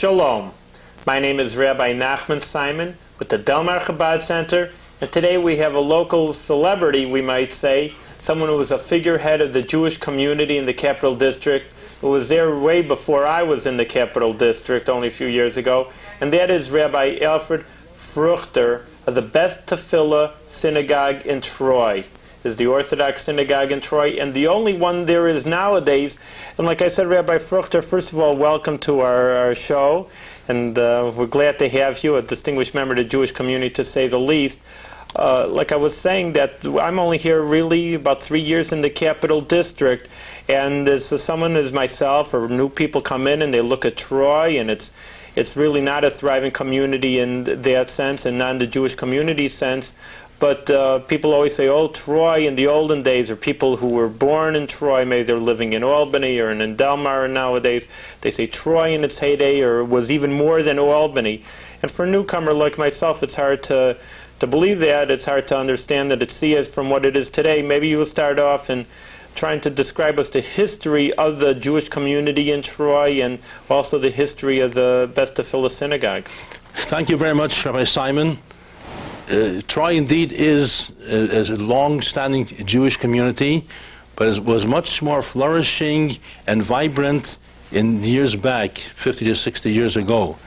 Shalom. My name is Rabbi Nachman Simon with the Delmar Chabad Center, and today we have a local celebrity, we might say, someone who was a figurehead of the Jewish community in the Capital District, who was there way before I was in the Capital District only a few years ago, and that is Rabbi Alfred Fruchter of the Beth Tefillah Synagogue in Troy. Is the Orthodox synagogue in Troy, and the only one there is nowadays. And like I said, Rabbi Fruchter, first of all, welcome to our show, and we're glad to have you, a distinguished member of the Jewish community, to say the least. Like I was saying, that I'm only here really about 3 years in the Capital District, and as someone as myself, or new people come in and they look at Troy, and it's really not a thriving community in that sense, and not in the Jewish community sense. But people always say, oh, Troy in the olden days, or people who were born in Troy, maybe they're living in Albany or in Delmar nowadays, they say Troy in its heyday or was even more than Albany. And for a newcomer like myself, it's hard to believe that. It's hard to understand that, to see it from what it is today. Maybe you will start off in trying to describe us the history of the Jewish community in Troy and also the history of the Beth Tefillah Synagogue. Thank you very much, Rabbi Simon. Troy indeed is a long-standing Jewish community, but it was much more flourishing and vibrant in years back, 50 to 60 years ago.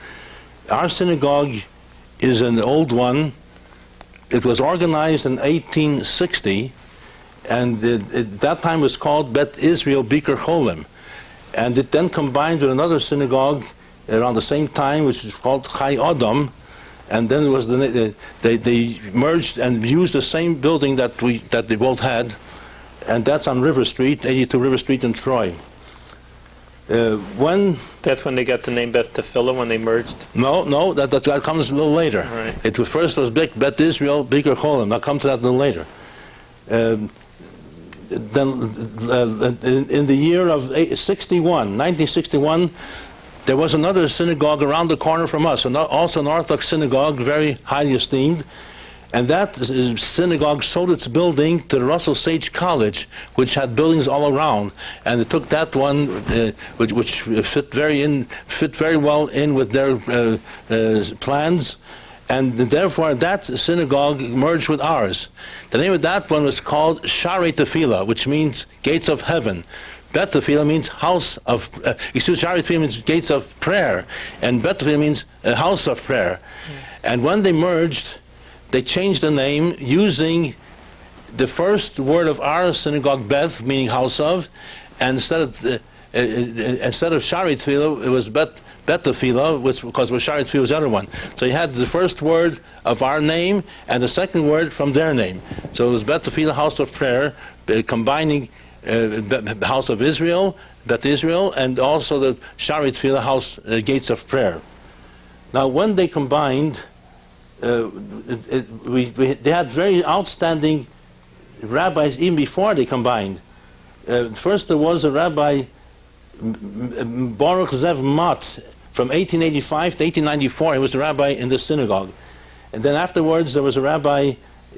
Our synagogue is an old one. It was organized in 1860, and at that time was called Bet Israel Biker Cholim. And it then combined with another synagogue around the same time, which is called Chai Adam. And then it was they merged and used the same building that they both had, and that's on River Street, 82 River Street in Troy. That's when they got the name Beth Tefillah, when they merged? No, that comes a little later. Right. It was first was Bet Israel Biker Cholim. I'll come to that a little later. Then in the year of 1961. There was another synagogue around the corner from us, and also an Orthodox synagogue, very highly esteemed. And that synagogue sold its building to the Russell Sage College, which had buildings all around. And it took that one, which fit very well in with their plans. And therefore, that synagogue merged with ours. The name of that one was called Sharei Tefillah, which means gates of heaven. Bet Tefillah means house of, Sharei Tefillah means gates of prayer, and Bet Tefillah means a house of prayer. And when they merged, they changed the name using the first word of our synagogue, Beth, meaning house of, and instead of Sharei Tefillah, it was Bet Tefillah, because Sharei Tefillah was the other one. So you had the first word of our name and the second word from their name. So it was Bet Tefillah, house of prayer, combining house of Israel, Bet Israel, and also the Sharei Tefillah house, gates of prayer. Now, when they combined, they had very outstanding rabbis even before they combined. First there was a Rabbi Baruch Zev Mott from 1885 to 1894. He was a rabbi in the synagogue. And then afterwards there was a Rabbi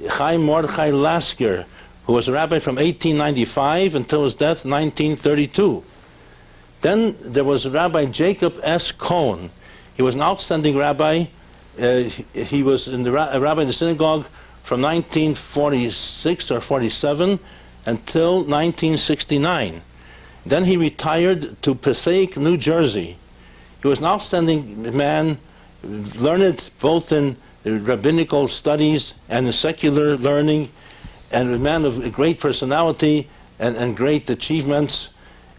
Chaim Mordechai Lasker, who was a rabbi from 1895 until his death, 1932. Then there was Rabbi Jacob S. Cohen. He was an outstanding rabbi. He was a rabbi in the synagogue from 1946 or 47 until 1969. Then he retired to Passaic, New Jersey. He was an outstanding man, learned both in rabbinical studies and in secular learning, and a man of great personality and great achievements.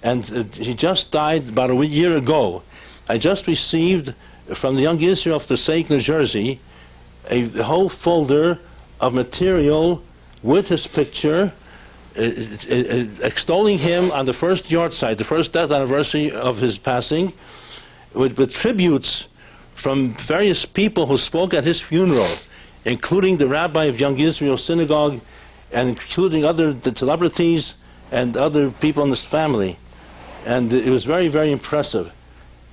And he just died about a year ago. I just received from the Young Israel of Passaic, New Jersey, a whole folder of material with his picture, extolling him on the first yahrzeit, the first death anniversary of his passing, with tributes from various people who spoke at his funeral, including the rabbi of Young Israel Synagogue, and including other celebrities and other people in his family. And it was very, very impressive.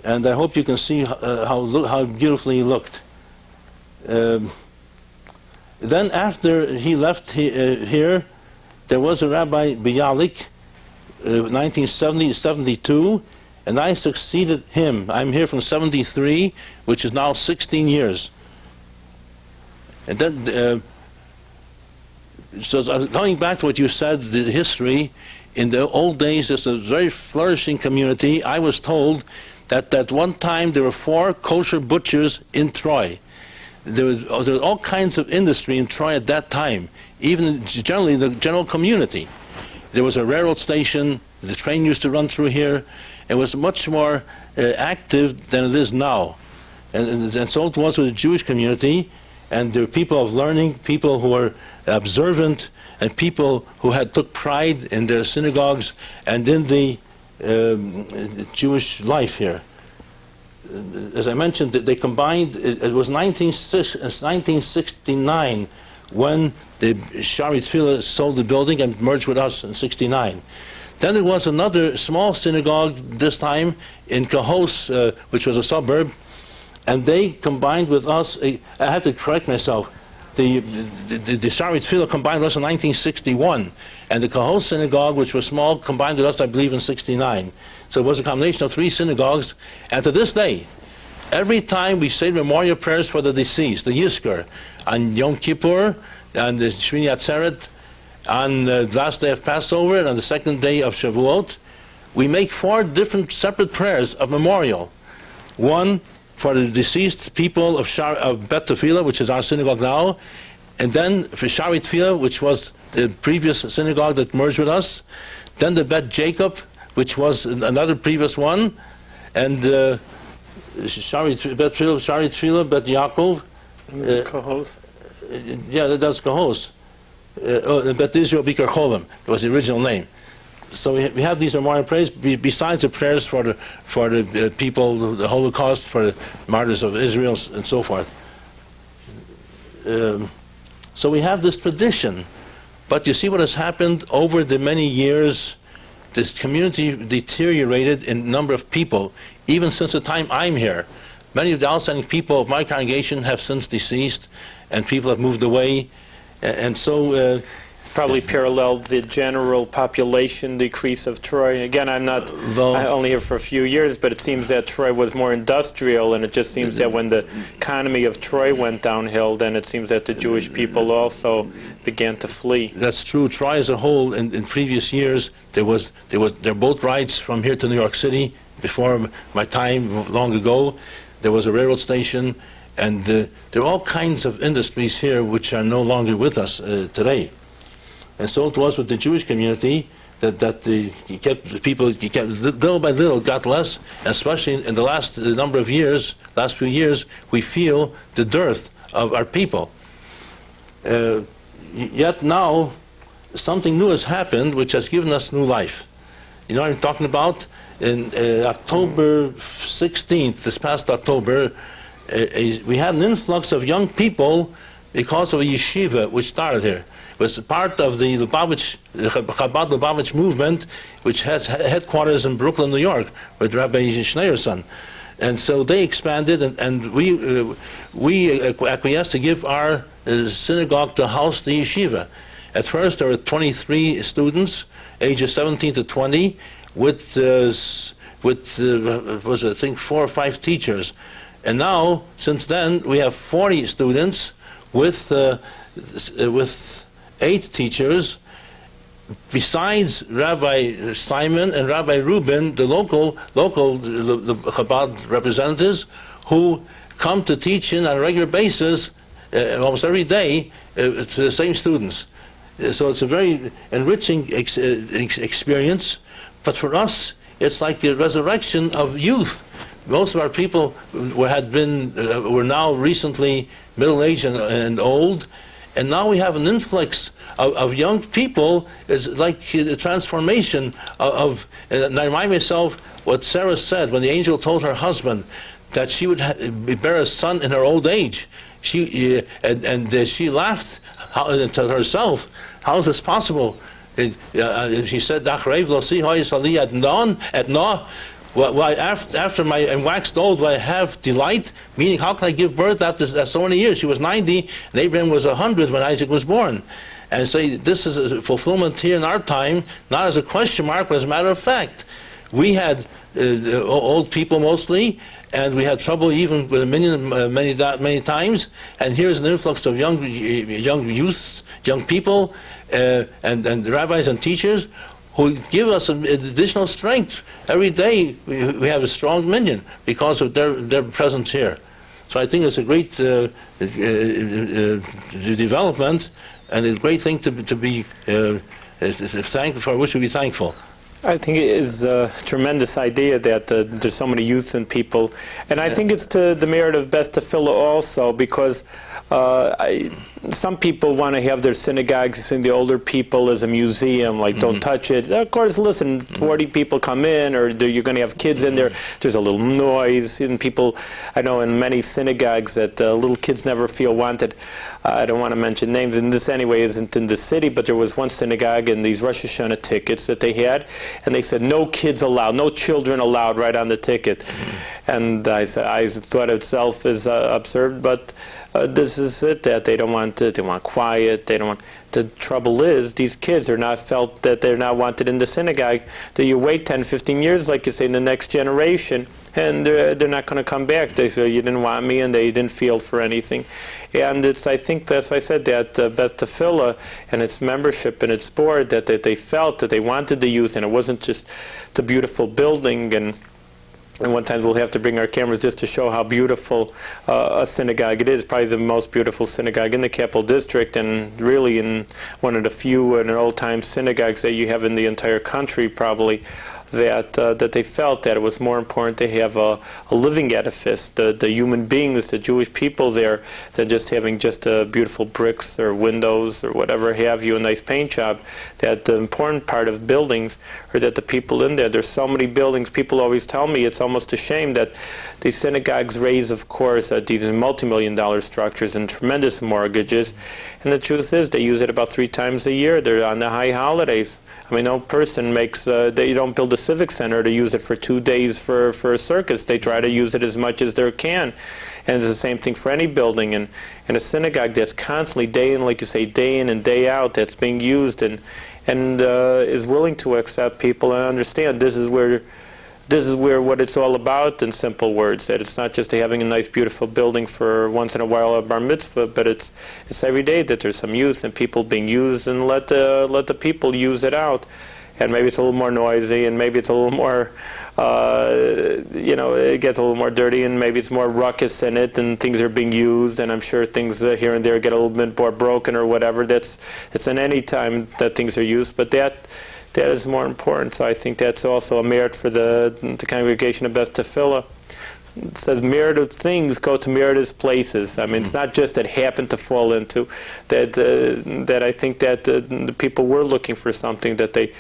And I hope you can see how beautifully he looked. Then after he left here, there was a Rabbi Bialik, 1970-72, and I succeeded him. I'm here from 73, which is now 16 years. And then, so going back to what you said, the history, in the old days, it's a very flourishing community. I was told that at one time there were 4 kosher butchers in Troy. There was all kinds of industry in Troy at that time, even generally in the general community. There was a railroad station, the train used to run through here. It was much more active than it is now. And so it was with the Jewish community, and there were people of learning, people who were observant, and people who took pride in their synagogues and in the Jewish life here. As I mentioned, they combined. It was 1969 when the Shari Tefillah sold the building and merged with us in 69. Then there was another small synagogue, this time in Cohoes, which was a suburb, and they combined with us. I have to correct myself. The Shari Tefillah combined with us in 1961, and the Cohoes synagogue, which was small, combined with us, I believe, in 69. So it was a combination of 3 synagogues, and to this day, every time we say memorial prayers for the deceased, the Yizkor, on Yom Kippur, on the Shmini Atzeret, on the last day of Passover, and on the second day of Shavuot, we make 4 different separate prayers of memorial. One for the deceased people of Bet Tefillah, which is our synagogue now, and then for Shari Tefillah, which was the previous synagogue that merged with us, then the Bet Jacob, which was another previous one, and Shari Tefillah, Bet Yaakov. Cohoes. Yeah, that's Cohoes. Bet Israel Bikar Cholim was the original name. So we have these memorial prayers besides the prayers for the people, the Holocaust, for the martyrs of Israel, and so forth. So we have this tradition, but you see what has happened over the many years. This community deteriorated in number of people, even since the time I'm here. Many of the outstanding people of my congregation have since deceased, and people have moved away, and so It's probably paralleled the general population decrease of Troy. Again, I'm only here for a few years, but it seems that Troy was more industrial, and it just seems that when the economy of Troy went downhill, then it seems that the Jewish people also began to flee. That's true. Troy as a whole, in previous years, there were boat rides from here to New York City. Before my time, long ago, there was a railroad station, and there are all kinds of industries here which are no longer with us today. And so it was with the Jewish community that little by little got less, especially in the last few years, we feel the dearth of our people. Yet now, something new has happened which has given us new life. You know what I'm talking about? In October 16th, this past October, we had an influx of young people because of a yeshiva which started here. It was part of the Chabad Lubavitch movement, which has headquarters in Brooklyn, New York, with Rabbi Schneer's son. And so they expanded, and we acquiesced to give our synagogue to house the yeshiva. At first, there were 23 students, ages 17 to 20, with was I think 4 or 5 teachers. And now, since then, we have 40 students with 8 teachers, besides Rabbi Simon and Rabbi Rubin, the local Chabad representatives, who come to teach on a regular basis, almost every day, to the same students. So it's a very enriching experience. But for us, it's like the resurrection of youth. Most of our people were now recently middle-aged and old, and now we have an influx of young people. It's like a transformation and I remind myself what Sarah said when the angel told her husband that she would bear a son in her old age. She laughed to herself. How is this possible? She said, why, after I waxed old, will I have delight? Meaning, how can I give birth after so many years? She was 90, and Abraham was 100 when Isaac was born. And say, this is a fulfillment here in our time, not as a question mark, but as a matter of fact. We had old people mostly, and we had trouble even with many times. And here's an influx of young youth, young people, and rabbis and teachers who give us an additional strength. Every day we have a strong minion because of their presence here. So I think it's a great development and a great thing to be thankful for, which we be thankful. I think it is a tremendous idea that there's so many youth and people. And I think it's to the merit of Beth Tefillah also, because some people want to have their synagogues and the older people as a museum, like don't touch it. Of course, listen, 40 people come in, or you're going to have kids in there. There's a little noise, and people, I know in many synagogues that little kids never feel wanted. I don't want to mention names, and this anyway isn't in the city, but there was one synagogue in these Rosh Hashanah tickets that they had, and they said no kids allowed, no children allowed right on the ticket. And I thought itself is absurd, but this is it, that they don't want it, they want quiet, they don't want. The trouble is, these kids are not felt that they're not wanted in the synagogue, that you wait 10, 15 years, like you say, in the next generation, and they're not going to come back. They say, you didn't want me, and they didn't feel for anything. And I think that's why I said that Beth Tefillah and its membership and its board, that they felt that they wanted the youth, and it wasn't just the beautiful building, and one time we'll have to bring our cameras just to show how beautiful a synagogue it is. Probably the most beautiful synagogue in the Capital District, and really in one of the few and old-time synagogues that you have in the entire country, probably. That they felt that it was more important to have a living edifice, the human beings, the Jewish people there, than just having just beautiful bricks or windows or whatever have you, a nice paint job. That the important part of buildings are that the people in there, there's so many buildings, people always tell me it's almost a shame that these synagogues raise, of course, these multi-million-dollar structures and tremendous mortgages, and the truth is they use it about 3 times a year. They're on the high holidays. I mean, no person makes, you don't build a civic center to use it for 2 days for a circus. They try to use it as much as they can. And it's the same thing for any building. And a synagogue that's constantly, day in, like you say, day in and day out, that's being used and is willing to accept people and understand this is where what it's all about, in simple words, that it's not just having a nice, beautiful building for once in a while a bar mitzvah, but it's every day that there's some youth and people being used, and let the people use it out. And maybe it's a little more noisy, and maybe it's a little more, it gets a little more dirty, and maybe it's more ruckus in it, and things are being used, and I'm sure things here and there get a little bit more broken or whatever. It's in any time that things are used, but that is more important. So I think that's also a merit for the congregation of Beth Tefillah. It says merited things go to merited places. I mean, it's not just that happened to fall into that. I think that the people were looking for something that they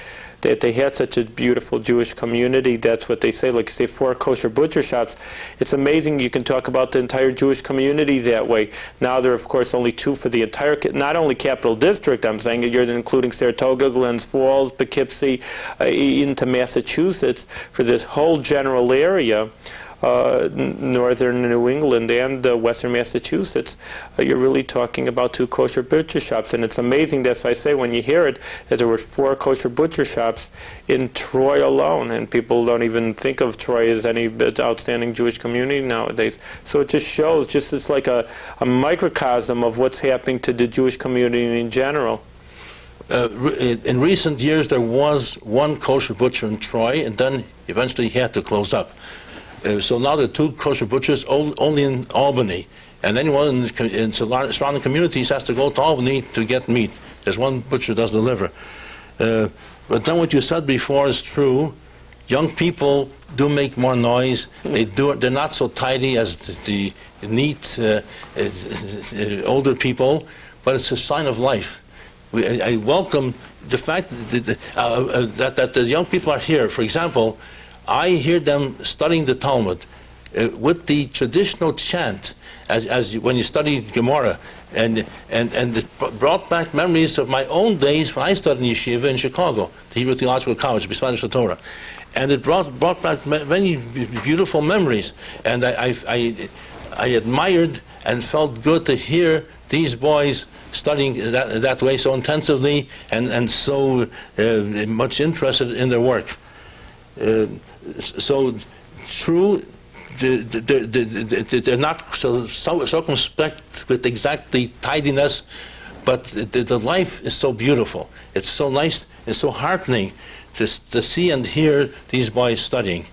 that they had such a beautiful Jewish community. That's what they say. Like you say, 4 kosher butcher shops. It's amazing you can talk about the entire Jewish community that way. Now there are, of course, only 2 for the entire, not only Capital District, I'm saying, you're including Saratoga, Glens Falls, Poughkeepsie, into Massachusetts, for this whole general area. Northern New England and Western Massachusetts, you're really talking about 2 kosher butcher shops. And it's amazing, that's why I say when you hear it, that there were 4 kosher butcher shops in Troy alone, and people don't even think of Troy as any outstanding Jewish community nowadays. So it just shows, it's like a microcosm of what's happening to the Jewish community in general. In recent years there was 1 kosher butcher in Troy, and then eventually he had to close up. So now there are 2 kosher butchers only in Albany, and anyone in surrounding communities has to go to Albany to get meat. There's 1 butcher does deliver. But then what you said before is true. Young people do make more noise. They're not so tidy as the neat older people, but it's a sign of life. I welcome the fact that the young people are here. For example, I hear them studying the Talmud with the traditional chant, as when you study Gemara, and it brought back memories of my own days when I studied in yeshiva in Chicago, the Hebrew Theological College, B'Svanish Torah, and it brought back many beautiful memories, and I admired and felt good to hear these boys studying that way so intensively and so much interested in their work. So true, they're not so circumspect with exactly tidiness, but the life is so beautiful. It's so nice, it's so heartening to see and hear these boys studying.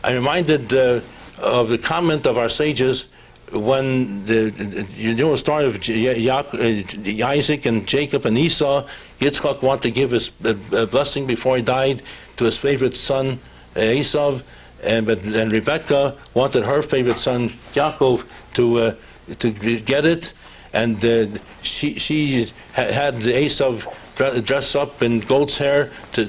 I'm reminded of the comment of our sages when you know the story of Isaac and Jacob and Esau. Yitzchak wanted to give his blessing before he died to his favorite son Esau, and Rebecca wanted her favorite son Yaakov to get it, and she had Esau dress up in goat's hair to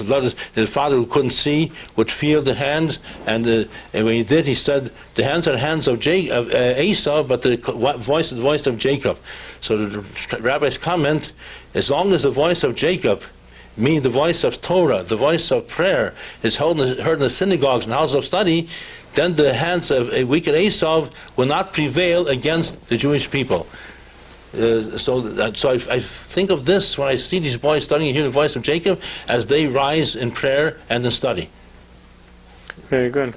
let the father who couldn't see would feel the hands, and when he did, he said, the hands are the hands of Esau, but the voice is the voice of Jacob. So the rabbi's comment, as long as the voice of Jacob, meaning the voice of Torah, the voice of prayer, is heard in the synagogues and houses of study, then the hands of a wicked Esau will not prevail against the Jewish people. So I think of this when I see these boys studying and hear the voice of Jacob as they rise in prayer and in study. Very good.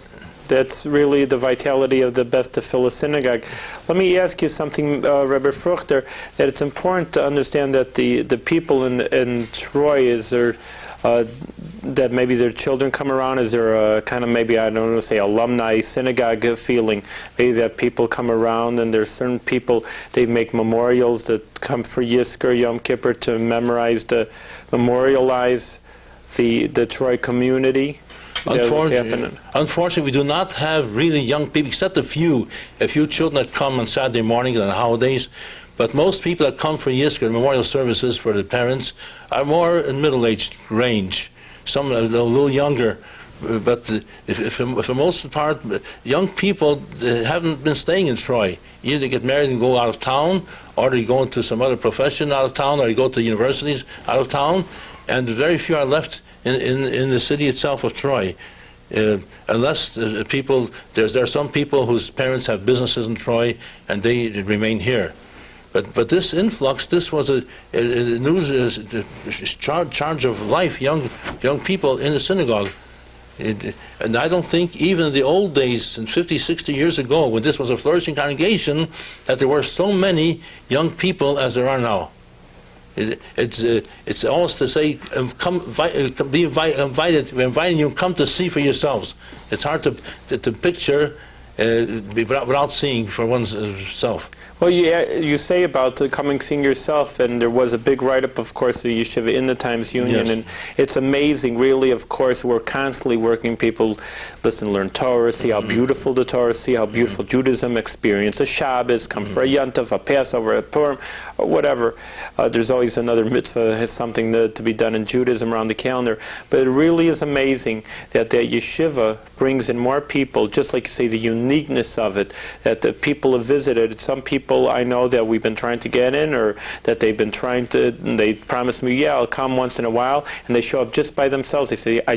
That's really the vitality of the best to fill a synagogue. Let me ask you something, Rabbi Fruchter, that it's important to understand that the people in Troy, is there that maybe their children come around? Is there a kind of, maybe, I don't know, say alumni synagogue feeling? Maybe that people come around and there's certain people, they make memorials that come for Yizkor, Yom Kippur, to memorize, to memorialize the Troy community? Unfortunately, we do not have really young people, except a few children that come on Saturday mornings and holidays. But most people that come for Yizkor, memorial services for the parents, are more in middle-aged range. Some a little younger, but for the most part, young people haven't been staying in Troy. Either they get married and go out of town, or they go into some other profession out of town, or they go to universities out of town, and very few are left in the city itself of Troy. Unless people, there are some people whose parents have businesses in Troy, and they remain here. But this influx, this was a news charge of life, young people in the synagogue. And I don't think even in the old days, 50, 60 years ago, when this was a flourishing congregation, that there were so many young people as there are now. It's almost to say, come, be invited. We're inviting you, come to see for yourselves. It's hard to picture without seeing for oneself. Well, you say about coming seeing yourself, and there was a big write-up, of course, the Yeshiva in the Times Union, Yes. and it's amazing, really, of course, we're constantly working, people listen, learn Torah, see how beautiful the Torah, see how beautiful Judaism, experience a Shabbos, come for a Yontif, a Passover, a Purim, or whatever. There's always another mitzvah, has something to be done in Judaism around the calendar, but it really is amazing that the Yeshiva brings in more people, just like you say, the uniqueness of it, that the people have visited. Some people I know that we've been trying to get in, or that they've been trying to, and they promise me, yeah, I'll come once in a while, and they show up just by themselves. They say, I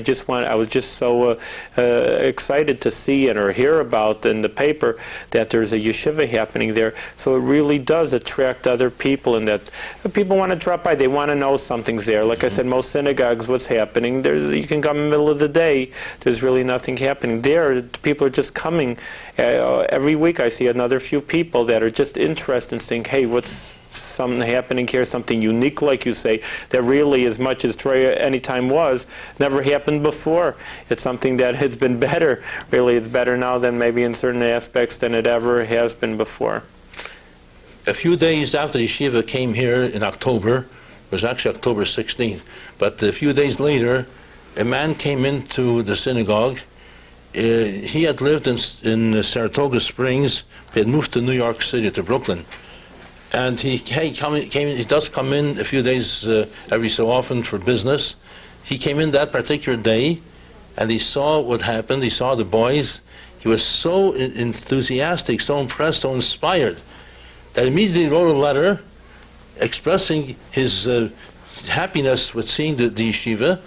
was just so excited to see and or hear about in the paper that there's a yeshiva happening there. So it really does attract other people, and that people want to drop by. They want to know something's there. Like I said, most synagogues, what's happening? You can come in the middle of the day. There's really nothing happening. There, people are just coming. Every week I see another few people that are just interested in saying, hey, what's something happening here, something unique, like you say, that really, as much as Troy anytime was, never happened before. It's something that has been better. Really, it's better now than maybe in certain aspects than it ever has been before. A few days after Yeshiva came here in October, it was actually October 16th, but a few days later, a man came into the synagogue. He had lived in Saratoga Springs. He had moved to New York City, to Brooklyn. And he does come in a few days every so often for business. He came in that particular day, and he saw what happened. He saw the boys. He was so enthusiastic, so impressed, so inspired, that immediately wrote a letter expressing his happiness with seeing the yeshiva,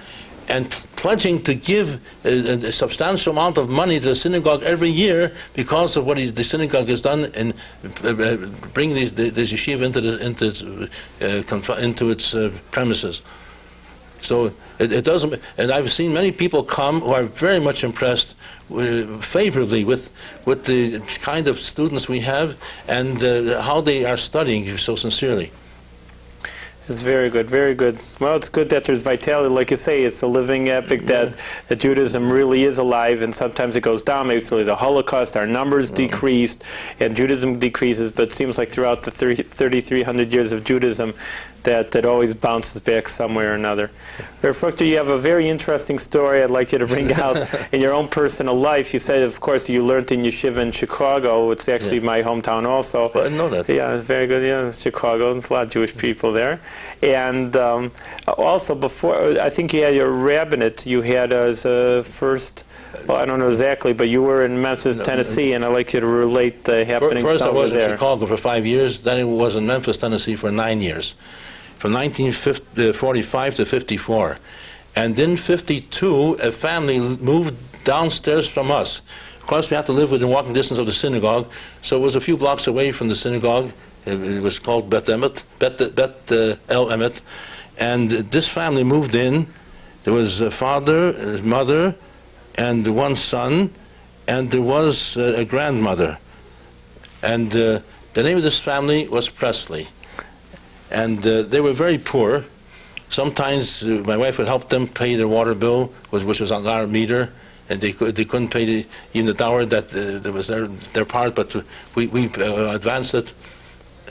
and pledging to give a substantial amount of money to the synagogue every year because of what the synagogue has done in bringing this yeshiva into its premises. So it doesn't, and I've seen many people come who are very much impressed favorably with the kind of students we have and how they are studying so sincerely. It's very good, very good. Well, it's good that there's vitality. Like you say, it's a living epic that Judaism really is alive, and sometimes it goes down. Maybe through the Holocaust, our numbers decreased, and Judaism decreases, but it seems like throughout the 3,300 years of Judaism, that always bounces back somewhere or another. Fruchter, you have a very interesting story I'd like you to bring out in your own personal life. You said, of course, you learned in yeshiva in Chicago. It's actually my hometown also. Well, I know that. Yeah, it's very good. Yeah, it's Chicago. There's a lot of Jewish people there. And also before, I think you had your rabbinate. You had as a first, well, I don't know exactly, but you were in Memphis, Tennessee, and I'd like you to relate the happenings First I was over there. in Chicago for 5 years, then I was in Memphis, Tennessee for 9 years. From 1945 to 54. And in 52, a family moved downstairs from us. Of course, we had to live within walking distance of the synagogue, so it was a few blocks away from the synagogue. It was called Bet El Emet. And this family moved in. There was a father, a mother, and one son, and there was a grandmother. And the name of this family was Presley. And they were very poor. Sometimes my wife would help them pay their water bill, which was on our meter, and they couldn't pay even the dower that was their part, but we advanced it,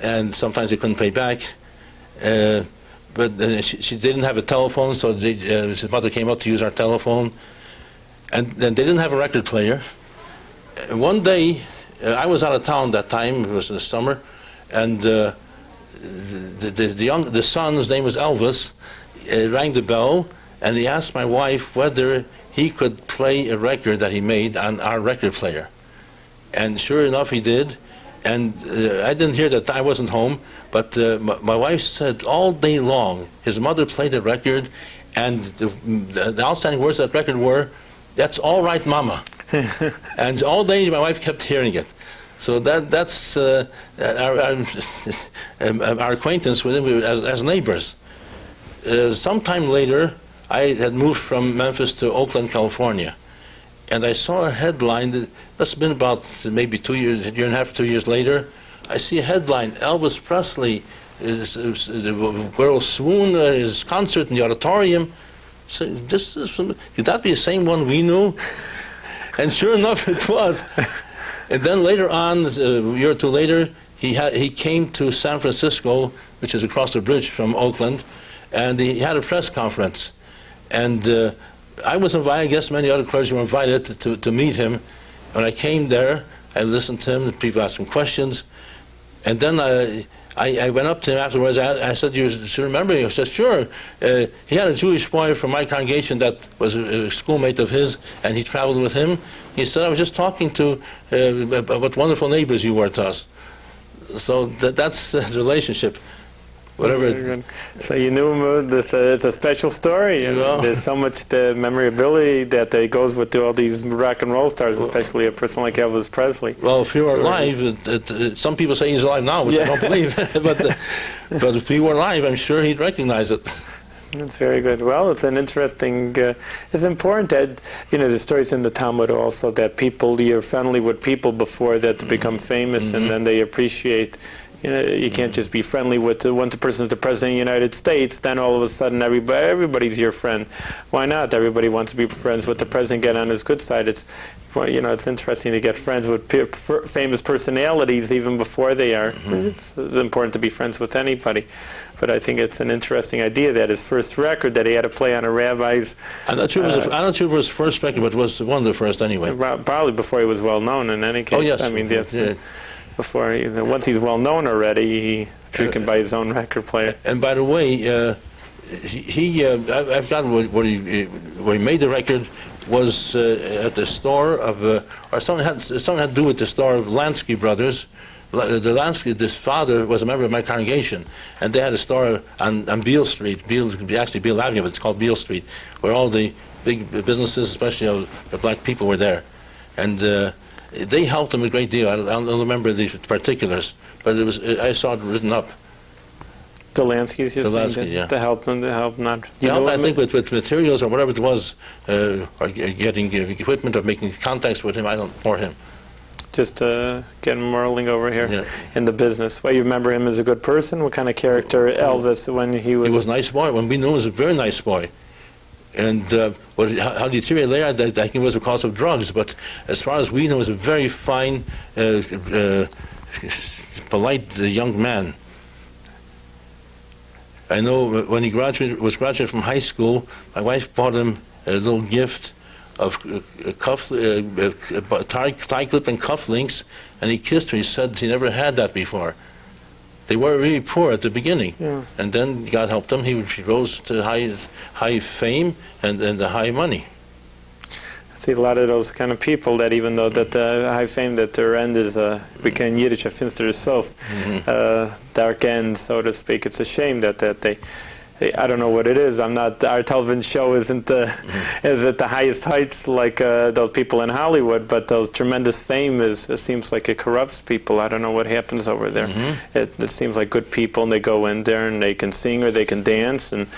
and sometimes they couldn't pay back. But she didn't have a telephone, so his mother came up to use our telephone, and they didn't have a record player. One day, I was out of town that time, it was in the summer, and the son, whose name was Elvis, rang the bell, and he asked my wife whether he could play a record that he made on our record player. And sure enough, he did. And I didn't hear that, I wasn't home, but my wife said all day long, his mother played the record, and the outstanding words of that record were, "That's all right, Mama." And all day my wife kept hearing it. So that's our acquaintance with him as neighbors. Sometime later, I had moved from Memphis to Oakland, California, and I saw a headline that must have been about maybe 2 years, a year and a half, 2 years later. I see a headline: Elvis Presley, the girl swoon, his concert in the auditorium. So could that be the same one we knew? And sure enough, it was. And then later on, a year or two later, he came to San Francisco, which is across the bridge from Oakland, and he had a press conference. And I was invited, I guess many other clergy were invited to meet him. When I came there, I listened to him, people asked him questions, and then I went up to him afterwards. I said, "You should remember me." He said, "Sure." He had a Jewish boy from my congregation that was a schoolmate of his, and he traveled with him. He said, "I was just talking to what wonderful neighbors you were to us." So that's the relationship. Whatever. So you knew him. It's a special story. Yeah. There's so much the memorability that goes with all these rock and roll stars, especially a person like Elvis Presley. Well, if he were alive, some people say he's alive now, which I don't believe. but if he were alive, I'm sure he'd recognize it. That's very good. Well, it's an interesting. It's important that the stories in the Talmud also that you're friendly with people before that to become famous, and then they appreciate. You can't just be friendly with once the person's the president of the United States, then all of a sudden everybody's your friend. Why not? Everybody wants to be friends with the president, get on his good side. It's interesting to get friends with famous personalities even before they are. It's important to be friends with anybody. But I think it's an interesting idea that his first record that he had to play on a rabbi's. I'm not sure it was his first record, but it was one of the first anyway. Probably before he was well known in any case. Oh, yes. I mean, that's... Before once he's well known already, he can buy his own record player. And by the way, I've got where he made the record was at the store of or something had to do with the store of Lansky Brothers. This father was a member of my congregation, and they had a store on Beale Street, actually Beale Avenue, but it's called Beale Street, where all the big businesses, especially the black people, were there, and. They helped him a great deal. I don't remember the particulars, but I saw it written up. The Lanskys, you're saying, yeah. To help them, not. I think with materials or whatever it was, or getting equipment or making contacts with him, or him. Just getting whirling over here in the business. Well, you remember him as a good person? What kind of character Elvis when he was? He was a nice boy. When we knew him, he was a very nice boy. And how he deteriorated later, I think it was because of drugs. But as far as we know, he was a very fine, polite young man. I know when he was graduating from high school, my wife bought him a little gift of tie clip and cufflinks, and he kissed her. He said he never had that before. They were really poor at the beginning, and then God helped him. He rose to high fame and the high money. I see a lot of those kind of people that even though that high fame, that their end is, we can in Yiddish, a finster self, dark end, so to speak. It's a shame that they I don't know what it is. Our television show isn't is at the highest heights like those people in Hollywood, but those tremendous fame it seems like it corrupts people. I don't know what happens over there. It seems like good people, and they go in there and they can sing or they can dance, and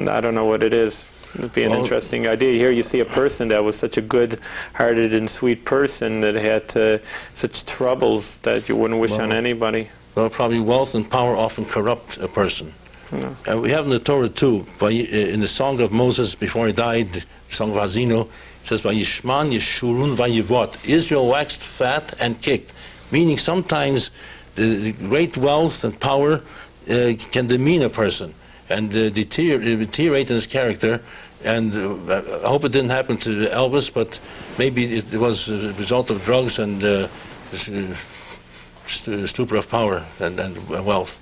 I don't know what it is. It'd be an interesting idea. Here you see a person that was such a good-hearted and sweet person that had such troubles that you wouldn't wish on anybody. Well, probably wealth and power often corrupt a person. We have in the Torah too, in the Song of Moses before he died, the Song of Hazino, it says, "Vayishman Yeshurun Vayivot." Israel waxed fat and kicked, meaning sometimes the great wealth and power can demean a person and deteriorate in his character. And I hope it didn't happen to Elvis, but maybe it was a result of drugs and stupor of power and wealth.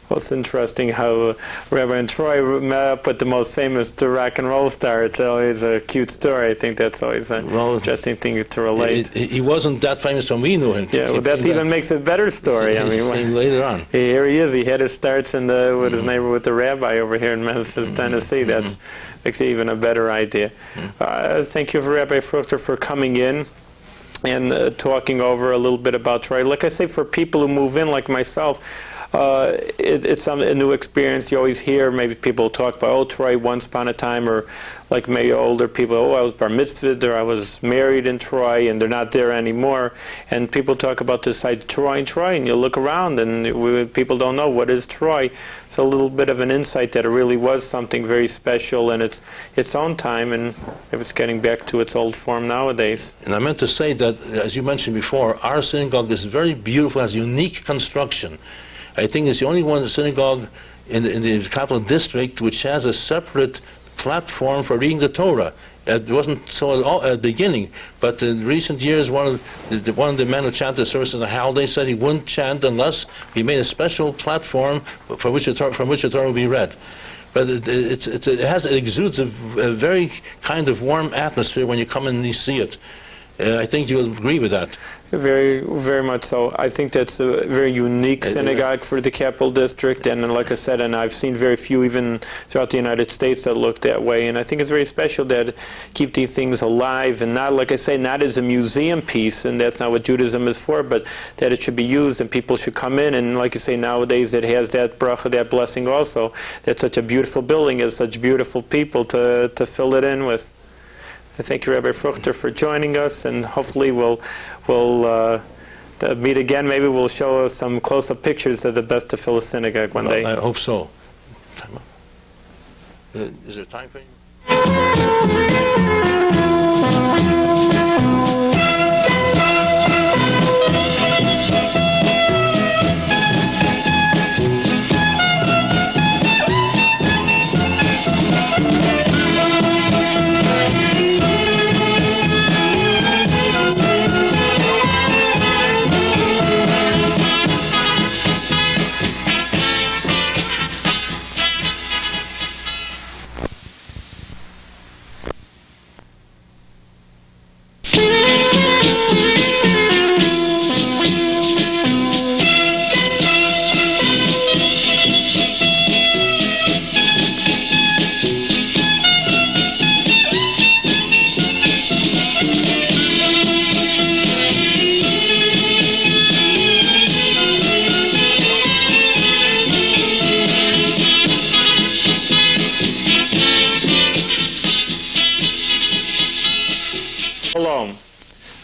Well, it's interesting how Reverend Troy met up with the most famous rock and roll star. It's always a cute story. I think that's always an interesting thing to relate. He wasn't that famous when we knew him. Yeah, well, that even makes it a better story. I mean, later on. Here he is. He had his starts with his neighbor, with the Rabbi over here in Memphis, Tennessee. That makes it even a better idea. Thank you, Rabbi Fruchter, for coming in and talking over a little bit about Troy. Like I say, for people who move in like myself, it's a new experience. You always hear maybe people talk about, oh, Troy once upon a time, or like maybe older people, oh, I was bar mitzvahed, or I was married in Troy, and they're not there anymore. And people talk about this site, Troy, and you look around, and people don't know what is Troy. It's a little bit of an insight that it really was something very special in its own time, and it's getting back to its old form nowadays. And I meant to say that, as you mentioned before, our synagogue is very beautiful, has unique construction. I think it's the only one synagogue in the capital district which has a separate platform for reading the Torah. It wasn't so at the beginning, but in recent years, one of the men who chanted services on the holiday said he wouldn't chant unless he made a special platform from which the Torah would be read. But it exudes a very kind of warm atmosphere when you come and you see it. I think you would agree with that. Very, very much so. I think that's a very unique synagogue for the Capital District, and like I said, and I've seen very few even throughout the United States that look that way, and I think it's very special that keep these things alive, and not, like I say, not as a museum piece, and that's not what Judaism is for, but that it should be used, and people should come in, and like you say, nowadays it has that bracha, that blessing also. That's such a beautiful building, has such beautiful people to fill it in with. I thank you, Rabbi Fruchter, for joining us, and hopefully we'll meet again. Maybe we'll show some close-up pictures of the best to fill a synagogue one day. I hope so. Is there time for you? Hello,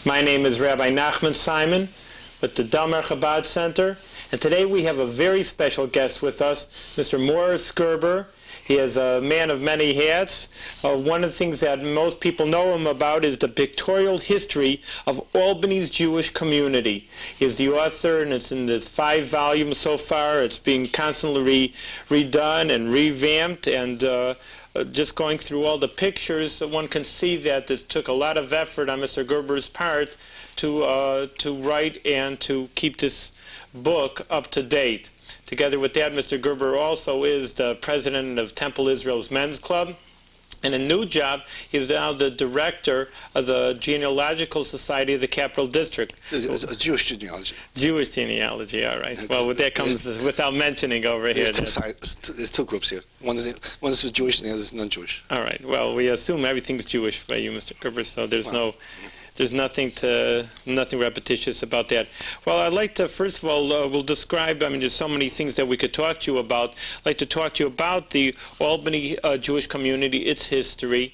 my name is Rabbi Nachman Simon with the Delmar Chabad Center, and today we have a very special guest with us, Mr. Morris Gerber. He is a man of many hats. One of the things that most people know him about is the pictorial history of Albany's Jewish community. He is the author, and it's in the 5 volumes so far. It's being constantly redone and revamped, and just going through all the pictures, one can see that it took a lot of effort on Mr. Gerber's part to write and to keep this book up to date. Together with that, Mr. Gerber also is the president of Temple Israel's Men's Club. And a new job, he's now the director of the Genealogical Society of the Capital District. Jewish genealogy. Jewish genealogy, all right. Well, with that comes without mentioning over here. There's 2 groups here. One is Jewish and the other is non-Jewish. All right. Well, we assume everything's Jewish by you, Mr. Gerber, so there's nothing repetitious about that. Well, I'd like to, first of all, we'll describe, there's so many things that we could talk to you about. I'd like to talk to you about the Albany Jewish community, its history,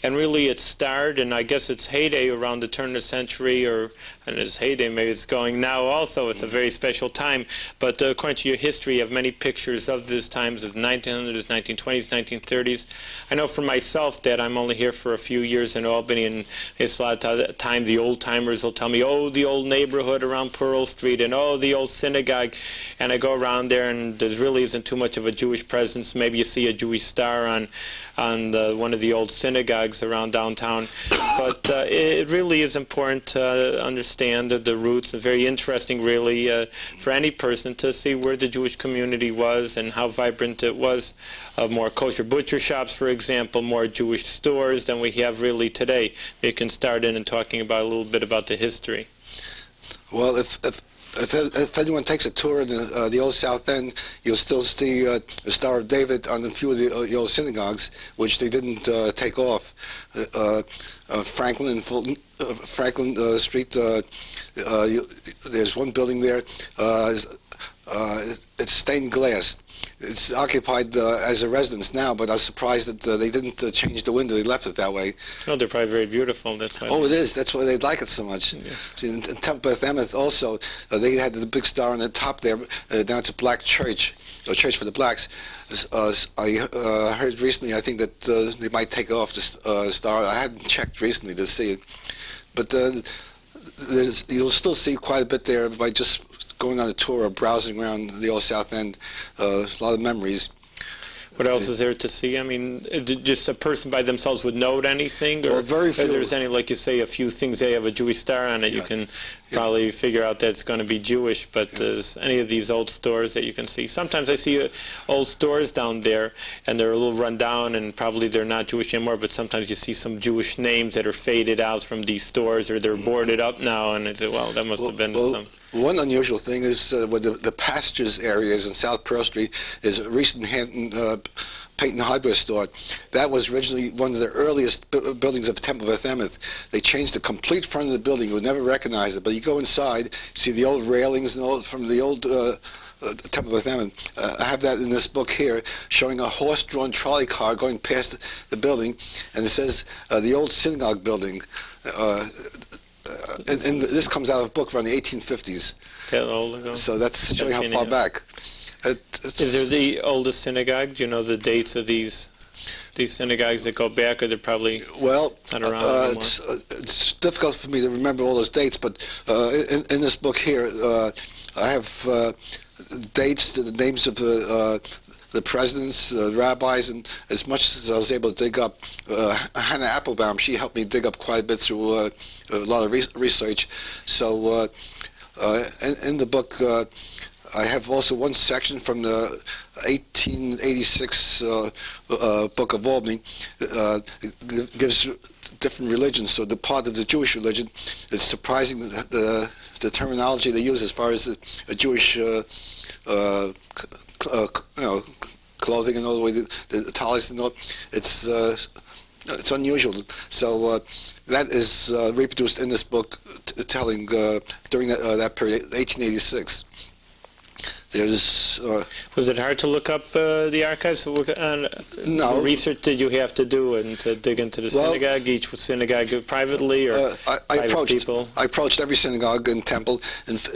and really its start, and I guess its heyday around the turn of the century, and its heyday, maybe it's going now also. It's a very special time. But according to your history, you have many pictures of these times of the 1900s, 1920s, 1930s. I know for myself that I'm only here for a few years in Albany, and it's a lot of time the old-timers will tell me, oh, the old neighborhood around Pearl Street, and oh, the old synagogue. And I go around there, and there really isn't too much of a Jewish presence. Maybe you see a Jewish star on one of the old synagogues around downtown. But it really is important to understand the roots. It's very interesting, really, for any person to see where the Jewish community was and how vibrant it was. More kosher butcher shops, for example, more Jewish stores than we have really today. You can start in and talking about a little bit about the history. Well, if anyone takes a tour in the old South End, you'll still see the Star of David on a few of the old synagogues, which they didn't take off. Franklin Street, there's one building there. It's stained glass. It's occupied as a residence now, but I was surprised that they didn't change the window. They left it that way. Oh, they're probably very beautiful. That's why. Oh, it is. That's why they like it so much. Yeah. See, in Temple Beth Emeth also, they had the big star on the top there. Now it's a black church, a church for the blacks. I heard recently, I think that they might take off the star. I hadn't checked recently to see it. But you'll still see quite a bit there by just going on a tour or browsing around the old South End. A lot of memories. What else is there to see? I mean, just a person by themselves would note anything? Or Well, very few. if there's any, like you say, a few things they have a Jewish star on it, you can probably figure out that it's going to be Jewish, but there's any of these old stores that you can see. Sometimes I see old stores down there, and they're a little run down, and probably they're not Jewish anymore, but sometimes you see some Jewish names that are faded out from these stores, or they're boarded up now, and I say, well, that must have been some... One unusual thing is where the pastures areas in South Pearl Street is a recent Peyton hardware store. That was originally one of the earliest buildings of Temple Beth Emeth. They changed the complete front of the building. You would never recognize it, but you go inside, see the old railings and all from the old Temple Beth Emeth. I have that in this book here, showing a horse-drawn trolley car going past the building, and it says the old synagogue building. And this comes out of a book from the 1850s. That old ago? So that's showing how far back. Is there the oldest synagogue? Do you know the dates of these synagogues that go back, or they're probably not around anymore? It's difficult for me to remember all those dates, but in this book here, I have dates, the names of the presidents, rabbis, and as much as I was able to dig up. Hannah Applebaum, she helped me dig up quite a bit through a lot of research. So in the book, I have also one section from the 1886 Book of Albany. It gives different religions. So the part of the Jewish religion, it's surprising the terminology they use as far as a Jewish clothing and all the way the talis and all. It's unusual. So that is reproduced in this book, telling during that period, 1886. There's. Was it hard to look up the archives? No. What research did you have to do and to dig into the synagogue, each synagogue privately, or private people? I approached every synagogue and temple,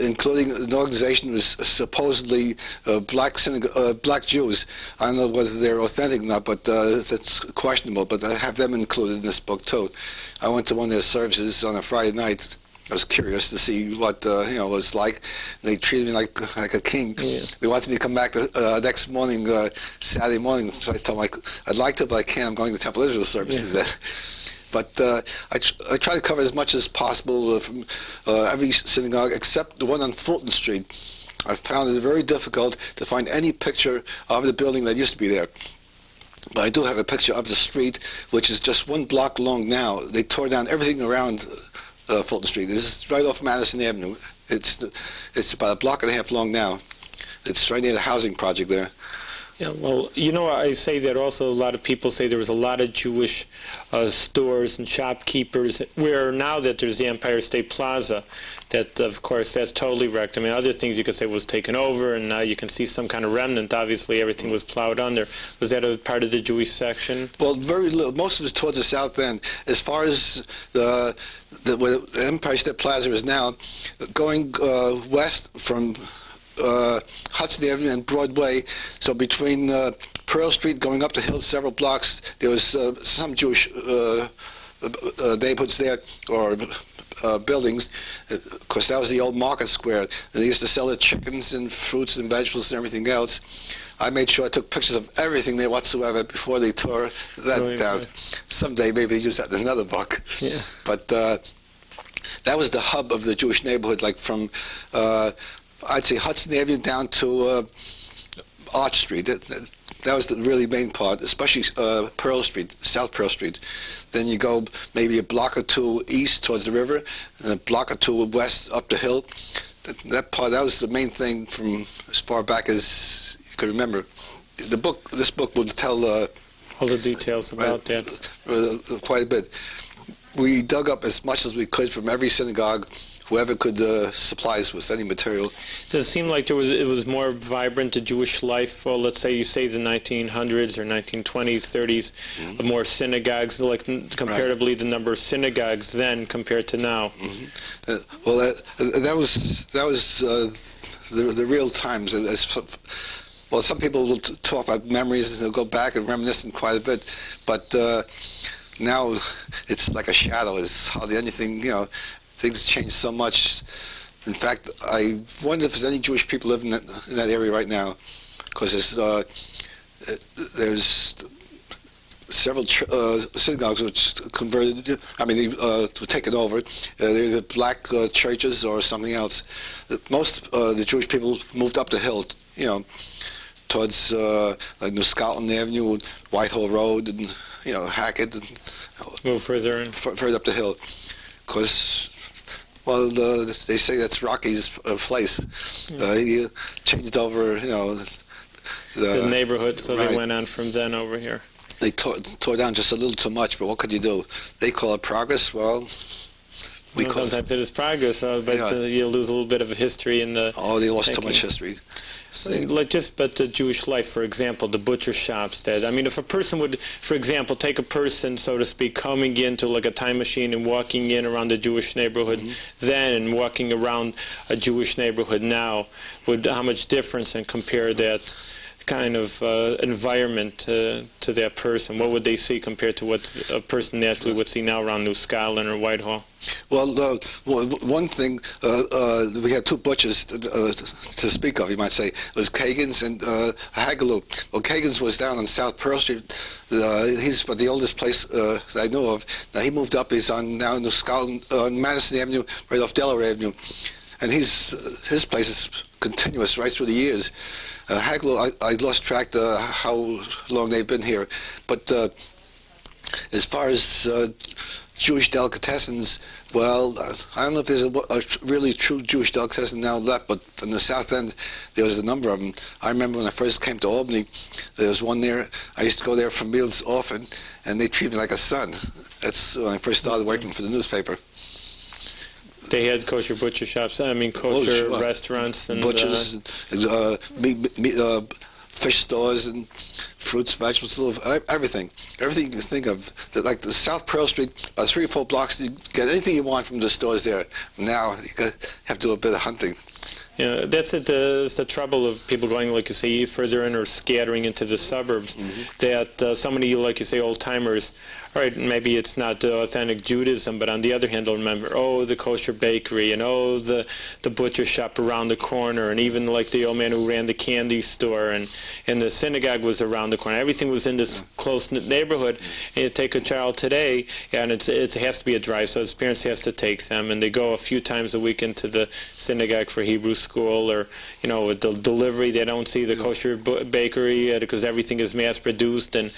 including an organization that was supposedly black Jews. I don't know whether they're authentic or not, but that's questionable. But I have them included in this book too. I went to one of their services on a Friday night. I was curious to see what it was like. They treated me like a king. Yeah. They wanted me to come back next morning, Saturday morning. So I told them I'd like to, but I can't. I'm going to Temple Israel services then. But I try to cover as much as possible from every synagogue except the one on Fulton Street. I found it very difficult to find any picture of the building that used to be there. But I do have a picture of the street, which is just 1 block long now. They tore down everything around Fulton Street. This is right off Madison Avenue. It's about 1.5 blocks long now. It's right near the housing project there. Yeah, well, I say that also a lot of people say there was a lot of Jewish stores and shopkeepers, where now that there's the Empire State Plaza, that, of course, that's totally wrecked. I mean, other things you could say was taken over, and now you can see some kind of remnant. Obviously, everything was plowed under. Was that a part of the Jewish section? Well, very little. Most of it's towards the south end. As far as where the Empire State Plaza is now, going west from Hudson Avenue and Broadway, so between Pearl Street going up the hill several blocks, there was some Jewish neighborhoods there, or buildings. Of course, that was the old market square. They used to sell their chickens and fruits and vegetables and everything else. I made sure I took pictures of everything there whatsoever before they tore that down. Nice. Someday maybe use that in another book. Yeah. But that was the hub of the Jewish neighborhood, like from I'd say Hudson Avenue down to Arch Street. That was the really main part, especially Pearl Street, South Pearl Street. Then you go maybe 1 block or 2 east towards the river, and 1 block or 2 west up the hill. That was the main thing from as far back as you could remember. This book will tell all the details about that. Quite a bit. we dug up as much as we could from every synagogue, whoever could supply us with any material. Does it seem like it was more vibrant to Jewish life? Well, let's say you say the 1900s or 1920s, 30s, more synagogues, like comparatively the number of synagogues then compared to now. That was the real times. Well, some people will talk about memories and they'll go back and reminisce quite a bit, but now it's like a shadow. It's hardly anything, things change so much. In fact, I wonder if there's any Jewish people living in that area right now, because there's several synagogues which converted, were taken over. They're either black churches or something else. Most the Jewish people moved up the hill, towards like New Scotland Avenue, Whitehall Road, and Hackett, and move further in. Further up the hill, because they say that's Rocky's place. He changed over, the neighborhood, so right. They went on from then over here. They tore down just a little too much, but what could you do? They call it progress. Well, sometimes it is progress, but you lose a little bit of history in the. Oh, they lost thinking. Too much history. But the Jewish life, for example, the butcher shops. If a person would, for example, take a person, so to speak, coming into like a time machine and walking in around the Jewish neighborhood then and walking around a Jewish neighborhood now, how much difference and compare that kind of environment to that person? What would they see compared to what a person naturally would see now around New Scotland or Whitehall? Well, one thing, we had two butchers to speak of, you might say. It was Kagan's and Hagaloo. Well, Kagan's was down on South Pearl Street. He's the oldest place that I know of. Now, he moved up. He's now in New Scotland, on Madison Avenue, right off Delaware Avenue. And his place is continuous right through the years. Hagaloo, I lost track how long they've been here. But as far as Jewish delicatessens, well, I don't know if there's a really true Jewish delicatessen now left, but in the South End, there was a number of them. I remember when I first came to Albany, there was one there. I used to go there for meals often, and they treated me like a son. That's when I first started working for the newspaper. They had kosher butcher shops, kosher restaurants. And butchers, fish stores, and fruits, vegetables, everything. Everything you can think of. Like the South Pearl Street, 3 or 4 blocks, you get anything you want from the stores there. Now, you have to do a bit of hunting. Yeah, that's the trouble of people going, like you say, further in or scattering into the suburbs, that so many, like you say, old-timers, all right, maybe it's not authentic Judaism, but on the other hand, they'll remember, the kosher bakery, and the butcher shop around the corner, and even like the old man who ran the candy store, and the synagogue was around the corner. Everything was in this close-knit neighborhood. And you take a child today, and it has to be a drive, so his parents has to take them, and they go a few times a week into the synagogue for Hebrew school, or with the delivery, they don't see the kosher bakery because everything is mass-produced, and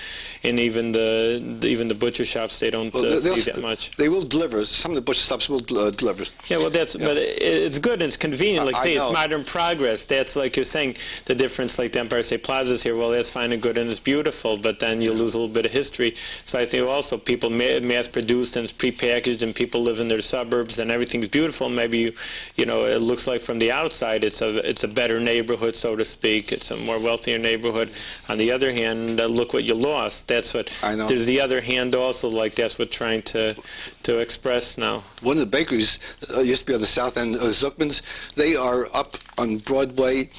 even the butcher shops, they don't see that much. They will deliver. Some of the butcher shops will deliver. Yeah, well, but it's good and it's convenient. Like say, it's modern progress. That's like you're saying, the difference, like the Empire State Plaza's here, well, that's fine and good and it's beautiful, but then you lose a little bit of history. So I think also people mass-produced and it's prepackaged, and people live in their suburbs and everything's beautiful. Maybe it looks like from the outside it's a better neighborhood, so to speak. It's a more wealthier neighborhood. On the other hand, look what you lost. That's what. I know. There's the other hand also, like that's what trying to express now. One of the bakeries used to be on the south end, Zuckman's. They are up on Broadway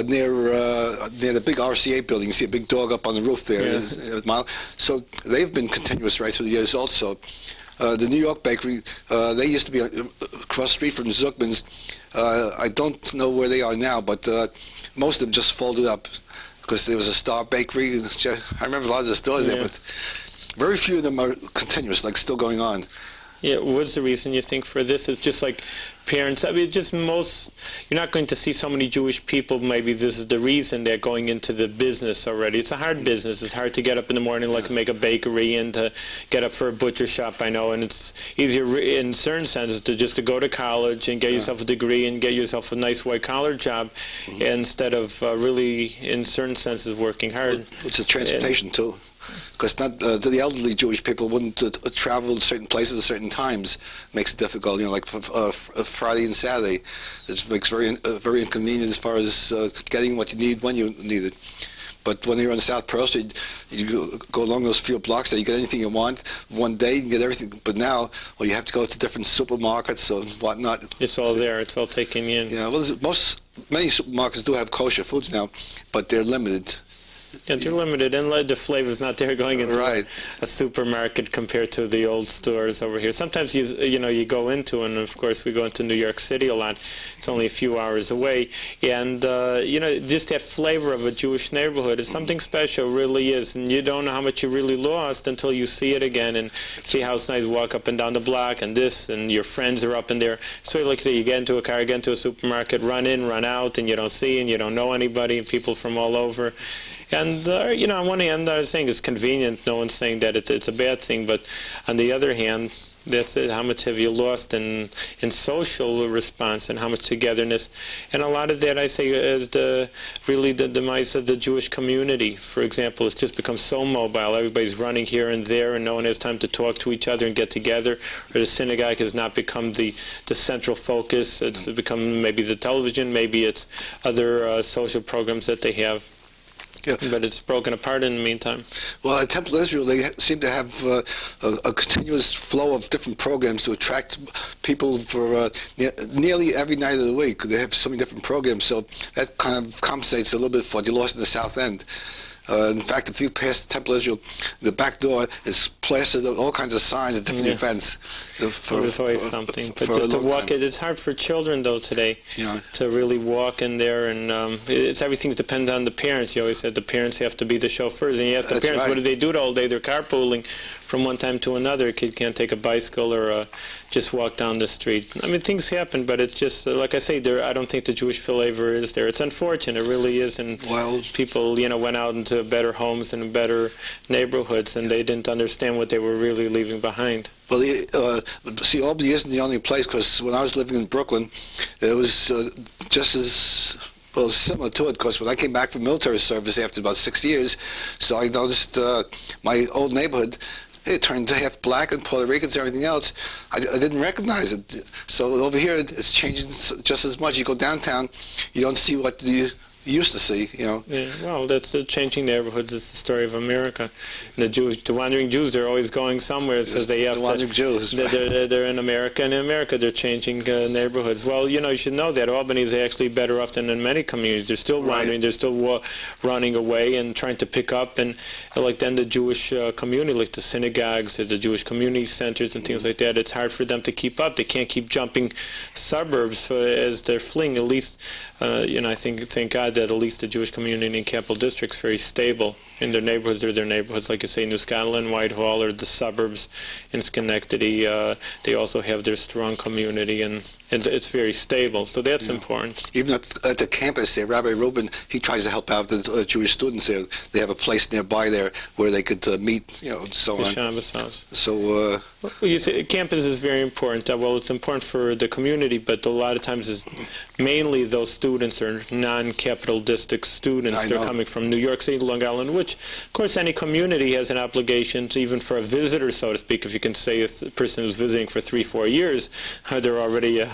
near the big RCA building. You see a big dog up on the roof there. Yeah. So they've been continuous right through the years also. The New York bakery, they used to be across the street from Zuckman's. I don't know where they are now, but most of them just folded up because there was a Star Bakery. I remember a lot of the stores there, but very few of them are continuous, like still going on. Yeah, what's the reason you think for this? It's just like parents. I mean, you're not going to see so many Jewish people. Maybe this is the reason they're going into the business already. It's a hard business. It's hard to get up in the morning, like to make a bakery, and to get up for a butcher shop, I know. And it's easier in certain senses to go to college and get yourself a degree and get yourself a nice white-collar job instead of really, in certain senses, working hard. It's a transportation, too. Because the elderly Jewish people wouldn't travel to certain places at certain times. Makes it difficult, like Friday and Saturday. It makes very inconvenient as far as getting what you need when you need it. But when you're on South Pearl Street, you go along those few blocks and you get anything you want one day, you get everything. But now, well, you have to go to different supermarkets or whatnot. It's all there. It's all taken in. Yeah, well, many supermarkets do have kosher foods now, but they're limited. Yeah, they're limited, and the flavor's not there going into a supermarket compared to the old stores over here. Sometimes you go into, and of course we go into New York City a lot. It's only a few hours away, and just that flavor of a Jewish neighborhood is something special, really is, and you don't know how much you really lost until you see it again and see how it's nice. Walk up and down the block, and your friends are up in there. So like I say, you get into a car, get into a supermarket, run in, run out, and you don't see and you don't know anybody, and people from all over. And, on one hand, I was saying it's convenient. No one's saying that it's a bad thing. But on the other hand, that's it. How much have you lost in social response and how much togetherness? And a lot of that, I say, is really the demise of the Jewish community. For example, it's just become so mobile. Everybody's running here and there, and no one has time to talk to each other and get together. Or the synagogue has not become the central focus. It's become maybe the television, maybe it's other social programs that they have. Yeah. But it's broken apart in the meantime. Well, at Temple Israel, they seem to have a continuous flow of different programs to attract people for nearly every night of the week. They have so many different programs, so that kind of compensates a little bit for what you lost in the South End. In fact, if you pass Temple Israel, the back door is plastered with all kinds of signs at different events. There's always something. But just to walk it's hard for children, though, today to really walk in there. And everything's dependent on the parents. You always said the parents have to be the chauffeurs. And you ask the parents, what do they do all day? They're carpooling from one time to another. A kid can't take a bicycle or just walk down the street. I mean, things happen, but it's just, like I say, I don't think the Jewish flavor is there. It's unfortunate. It really is. And people, went out into better homes and better neighborhoods, and they didn't understand what they were really leaving behind. Well, see, Albany isn't the only place, because when I was living in Brooklyn, it was just as similar to it, because when I came back from military service after about 6 years, so I noticed my old neighborhood, it turned to half black and Puerto Ricans and everything else. I didn't recognize it. So over here, it's changing just as much. You go downtown, you don't see what you used to see, Yeah, well, that's the changing neighborhoods. It's the story of America. And the wandering Jews, they're always going somewhere. It says they have wandering Jews. They're in America, and in America they're changing neighborhoods. Well, you should know that Albany is actually better off than in many communities. They're still wandering. They're still running away and trying to pick up. And like then the Jewish community, like the synagogues or the Jewish community centers and things like that, it's hard for them to keep up. They can't keep jumping suburbs as they're fleeing. At least, I thank God that at least the Jewish community in Capital District is very stable. In their neighborhoods, they're their neighborhoods, like you say, New Scotland, Whitehall, or the suburbs in Schenectady. They also have their strong community, and it's very stable. So that's important. Even at the campus there, Rabbi Rubin, he tries to help out the Jewish students there. They have a place nearby there where they could meet, and so on. Shabbos house. So, you see, campus is very important. Well, it's important for the community, but a lot of times it's mainly those students are non-capital district students. They're coming from New York City, Long Island, which, of course, any community has an obligation to, even for a visitor, so to speak. If you can say if a person who's visiting for 3-4 years, they're already a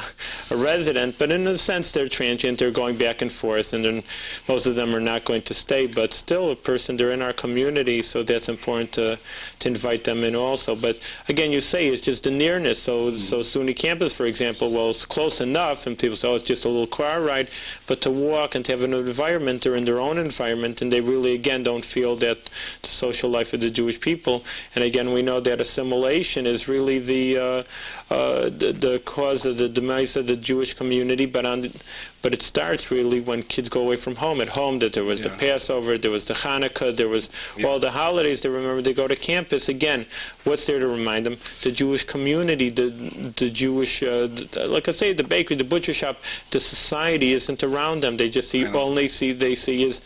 resident. But in a sense, they're transient. They're going back and forth, and then most of them are not going to stay. But still, they're in our community, so that's important to invite them in also. But again, you say it's just the nearness. So SUNY campus, for example, well, it's close enough, and people say, oh, it's just a little car ride. But to walk and to have an environment, they're in their own environment, and they really, again, don't feel feel that the social life of the Jewish people. And again, we know that assimilation is really the cause of the demise of the Jewish community, but it starts really when kids go away from home. At home, that there was the Passover, there was the Hanukkah, there was all the holidays. They remember they go to campus. Again, what's there to remind them? The Jewish community, the Jewish, like I say, the bakery, the butcher shop, the society isn't around them. They just see, they see is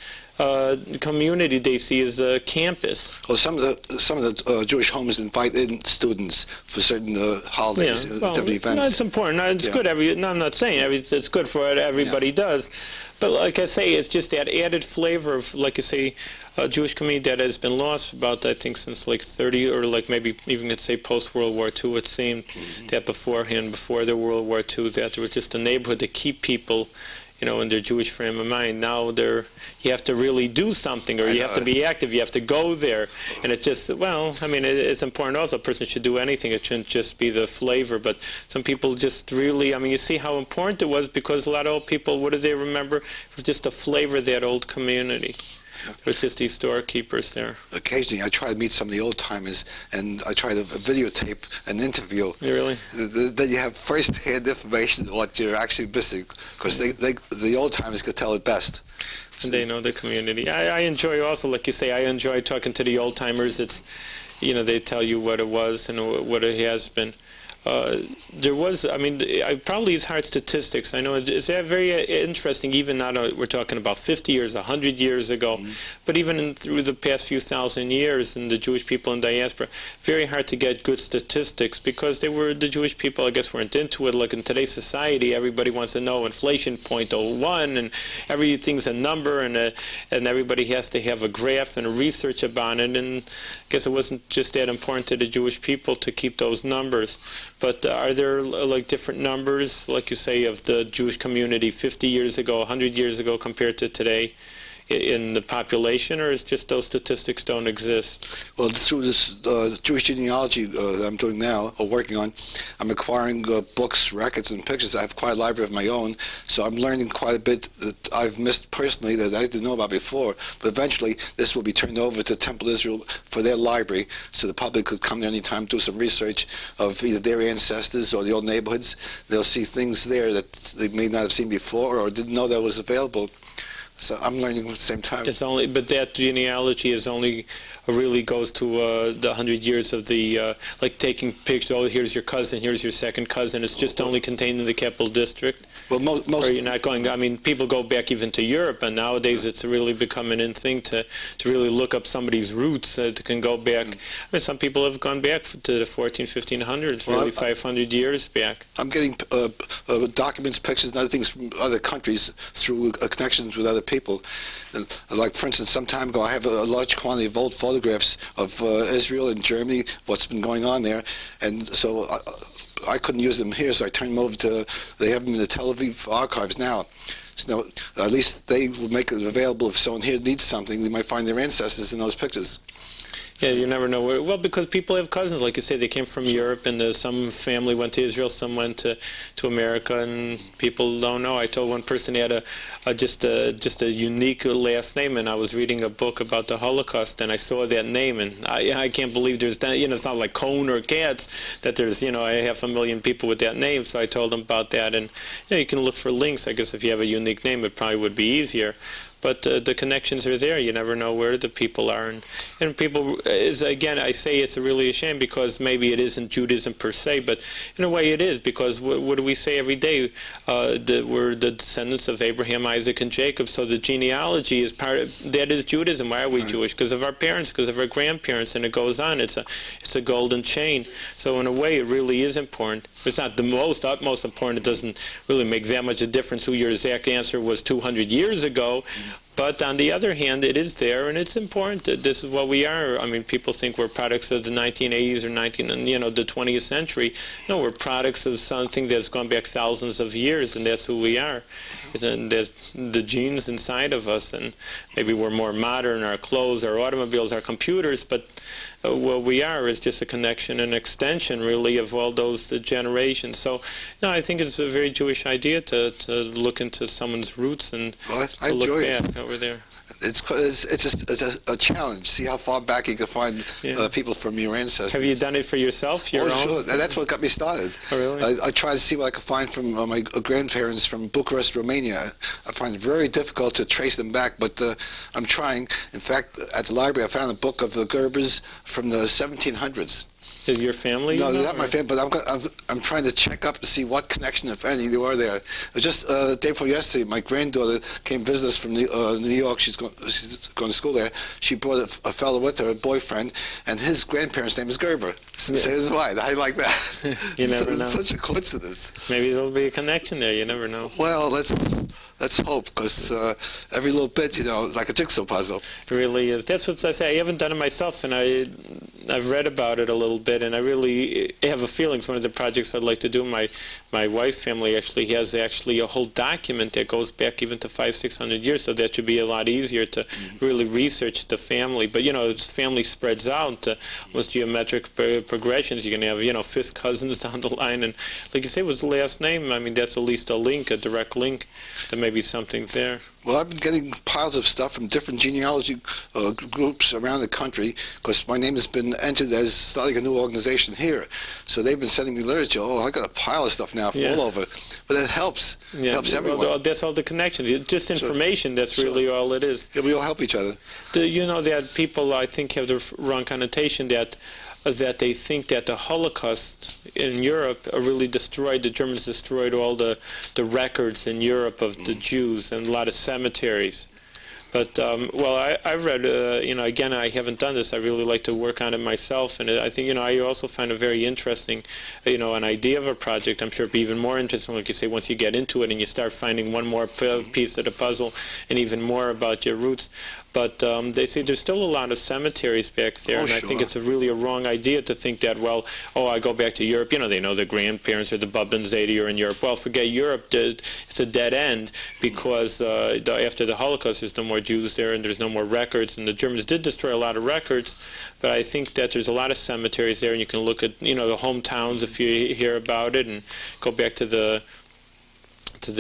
community, they see as a campus. Well, some of the Jewish homes invite in students for certain holidays, different events. No, it's important. No, it's good. I'm not saying it's good for what everybody does, but like I say, it's just that added flavor of, like I say, a Jewish community that has been lost about, I think, since like 30 or like maybe even let's say post World War II. It seemed that before the World War II, that there was just a neighborhood to keep people, in their Jewish frame of mind. Now you have to really do something, or you have to be active, you have to go there. And it just, it's important also. A person should do anything. It shouldn't just be the flavor. But some people just really, you see how important it was, because a lot of old people, what do they remember? It was just the flavor of that old community. With just these storekeepers there. Occasionally, I try to meet some of the old timers, and I try to videotape an interview. Really? Then you have first-hand information on what you're actually missing, because the old timers could tell it best. And they know the community. I enjoy also, like you say, I enjoy talking to the old timers. It's, they tell you what it was and what it has been. There was, probably it's hard statistics. I know it's very interesting, even now we're talking about 50 years, 100 years ago, but even through the past few thousand years, and the Jewish people in diaspora, very hard to get good statistics, because the Jewish people, I guess, weren't into it. Like in today's society, everybody wants to know inflation 0.01, and everything's a number, and everybody has to have a graph and a research about it, and I guess it wasn't just that important to the Jewish people to keep those numbers. But are there like different numbers, like you say, of the Jewish community 50 years ago, 100 years ago compared to today in the population, or is just those statistics don't exist? Well, through this Jewish genealogy that I'm doing now, or working on, I'm acquiring books, records, and pictures. I have quite a library of my own, so I'm learning quite a bit that I've missed personally that I didn't know about before. But eventually, this will be turned over to Temple Israel for their library, so the public could come there anytime, do some research of either their ancestors or the old neighborhoods. They'll see things there that they may not have seen before or didn't know that was available. So I'm learning at the same time. But that genealogy really goes to the 100 years of the, like taking pictures. Oh, here's your cousin, here's your second cousin. It's just only contained in the capital district. Well, most. Or you're not going. People go back even to Europe, and nowadays it's really become an in thing to really look up somebody's roots. Can go back. Some people have gone back to the 1500s, really 500 years back. I'm getting documents, pictures, and other things from other countries through connections with other people. And, like, for instance, some time ago, I have a large quantity of old photographs of Israel and Germany, what's been going on there, and so I couldn't use them here, so I turned them over they have them in the Tel Aviv archives now. So at least they will make it available if someone here needs something. They might find their ancestors in those pictures. Yeah, you never know where. Well, because people have cousins, like you say, they came from Europe, and some family went to Israel, some went to America, and people don't know. I told one person he had just a unique last name, and I was reading a book about the Holocaust, and I saw that name, and I can't believe there's it's not like Cohn or Katz that there's 500,000 people with that name. So I told him about that, and you can look for links. I guess if you have a unique name, it probably would be easier. But the connections are there. You never know where the people are. And people, again, I say it's really a shame, because maybe it isn't Judaism per se, but in a way it is, because what do we say every day? We're the descendants of Abraham, Isaac, and Jacob. So the genealogy is that is Judaism. Why are we Jewish? Because of our parents, because of our grandparents, and it goes on. It's a golden chain. So in a way, it really is important. It's not the utmost important. It doesn't really make that much a difference who your exact answer was 200 years ago. But on the other hand, it is there, and it's important that this is what we are. People think we're products of the 1980s or the 20th century. No, we're products of something that's gone back thousands of years, and that's who we are. the genes inside of us, and maybe we're more modern, our clothes, our automobiles, our computers, but what we are is just a connection, an extension, really, of all those generations. So, no, I think it's a very Jewish idea to look into someone's roots and I to look enjoy back it. over there. It's a challenge. See how far back you can find people from your ancestors. Have you done it for yourself? Your own? Sure. That's what got me started. Oh, really? I try to see what I can find from my grandparents from Bucharest, Romania. I find it very difficult to trace them back, but I'm trying. In fact, at the library, I found a book of the Gerbers from the 1700s. Is your family? No, not my family, but I'm trying to check up to see what connection, if any, there were there. It was just the day before yesterday, my granddaughter came visit us from New York. She's going to school there. She brought a fellow with her, a boyfriend, and his grandparents' name is Gerber. Same as mine. I like that. You never know. It's such a coincidence. Maybe there'll be a connection there. You never know. Well, let's hope, because every little bit, like a jigsaw puzzle. It really is. That's what I say. I haven't done it myself, and I've read about it a little bit, and I really have a feeling it's one of the projects I'd like to do. My wife's family actually has a whole document that goes back even to 500-600 years, so that should be a lot easier to really research the family. But as family spreads out, almost geometric progressions, you can have fifth cousins down the line, and like you say, what's the last name? I mean, that's at least a link, a direct link. There may be something there. Well, I've been getting piles of stuff from different genealogy groups around the country, because my name has been entered as starting a new organization here. So they've been sending me literature. Oh, I got a pile of stuff now from all over. But it helps. It helps everyone. Well, that's all the connections. Just information, that's really all it is. Yeah, we all help each other. You know that people, I think, have the wrong connotation that they think that the Holocaust in Europe really destroyed, the Germans destroyed all the records in Europe of the Jews and a lot of cemeteries. But, well, I've read, again, I haven't done this. I really like to work on it myself. And I think, I also find it very interesting, an idea of a project. I'm sure it'd be even more interesting, like you say, once you get into it and you start finding one more piece of the puzzle and even more about your roots. But they say there's still a lot of cemeteries back there, and I think it's really a wrong idea to think that, well, I go back to Europe. They know their grandparents or the Bubban Zeta are in Europe. Well, forget Europe. It's a dead end, because after the Holocaust, there's no more Jews there, and there's no more records. And the Germans did destroy a lot of records, but I think that there's a lot of cemeteries there, and you can look at, the hometowns if you hear about it, and go back to the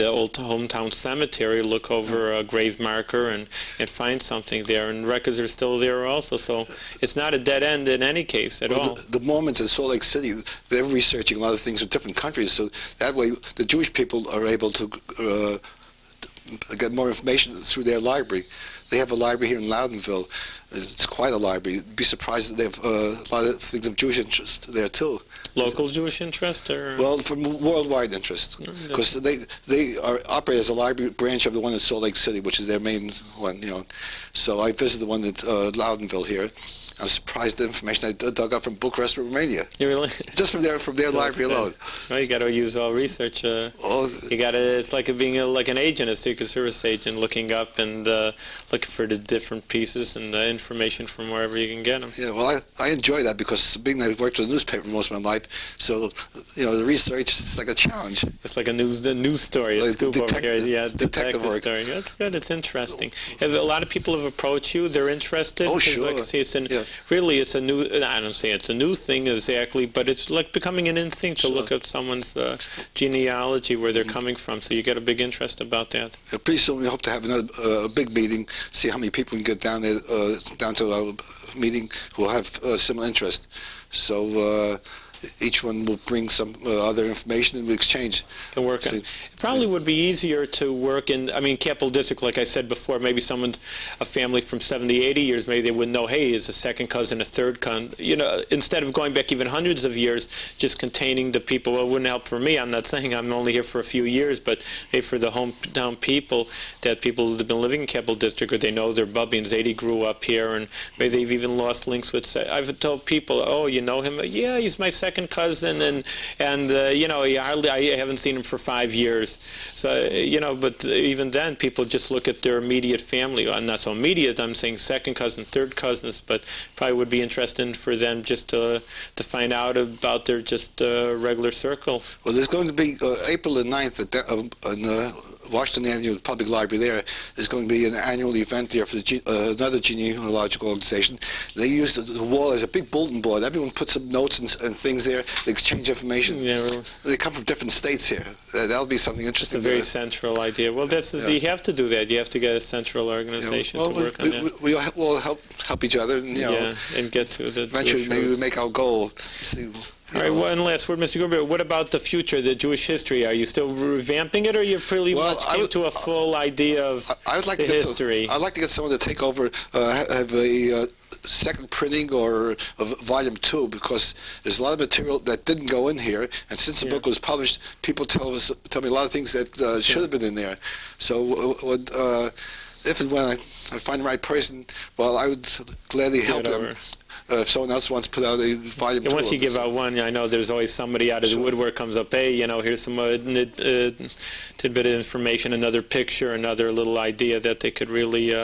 old hometown cemetery, look over a grave marker and find something there, and records are still there also, so it's not a dead end in any case at all. The Mormons in Salt Lake City, they're researching a lot of things in different countries, so that way the Jewish people are able to get more information through their library. They have a library here in Loudonville. It's quite a library. You'd be surprised that they have a lot of things of Jewish interest there too. Local Jewish interest, or? Well, from worldwide interest, because they operate as a library branch of the one in Salt Lake City, which is their main one. So I visited the one at Loudonville here. I was surprised at the information I dug up from Bucharest, Romania. You really? Just from their library alone. Well, you got to use all research. You got to. It's like being like an agent, a Secret Service agent, looking up and looking for the different pieces and the information from wherever you can get them. Yeah, well, I enjoy that, because being that I worked with a newspaper most of my life, so the research is like a challenge. It's like a news story, a scoop over here. Yeah, detective work. Story. That's good. It's interesting. A lot of people have approached you. They're interested. Oh, sure. Like I say, really, it's a new. I don't say it's a new thing exactly, but it's like becoming an in thing to look at someone's genealogy, where they're coming from. So you get a big interest about that. Yeah, pretty soon we hope to have another big meeting. See how many people can get down there, down to our meeting, who will have similar interest. So each one will bring some other information and we exchange. Can work on. It probably would be easier to work in, Capital District, like I said before, maybe a family from 70, 80 years, maybe they wouldn't know, hey, is a second cousin, a third cousin. Instead of going back even hundreds of years, just containing the people. Well, it wouldn't help for me. I'm not saying I'm only here for a few years, but hey, for the hometown people, that people who have been living in Capital District, or they know their Bubby and Zadie grew up here, and maybe they've even lost links with, I've told people, oh, you know him? Yeah, he's my second cousin, and I haven't seen him for 5 years. years. So, you know, but even then, people just look at their immediate family. Well, not so immediate, I'm saying second cousin, third cousins, but probably would be interesting for them just to find out about their just regular circle. Well, there's going to be April the 9th on Washington Avenue, the Public Library there. There's going to be an annual event there for another genealogical organization. They use the wall as a big bulletin board. Everyone puts some notes and things there. They exchange information. Yeah. They come from different states here. That'll be something interesting. It's a very central idea. Well, you have to do that. You have to get a central organization to work on that. We all help each other, and and get to the. Eventually, maybe we make our goal. See, all right, one last word, Mr. Gruber. What about the future, the Jewish history? Are you still revamping it, or you pretty much came to a full idea of the history? I'd like to get someone to take over, have a second printing or of volume 2, because there's a lot of material that didn't go in here, and since the book was published, people tell me a lot of things that should have been in there. So if and when I find the right person, well, I would gladly help them. If someone else wants to put out a volume 2. And once you give out one, I know there's always somebody out of the woodwork comes up, hey, you know, here's some tidbit of information, another picture, another little idea that they could really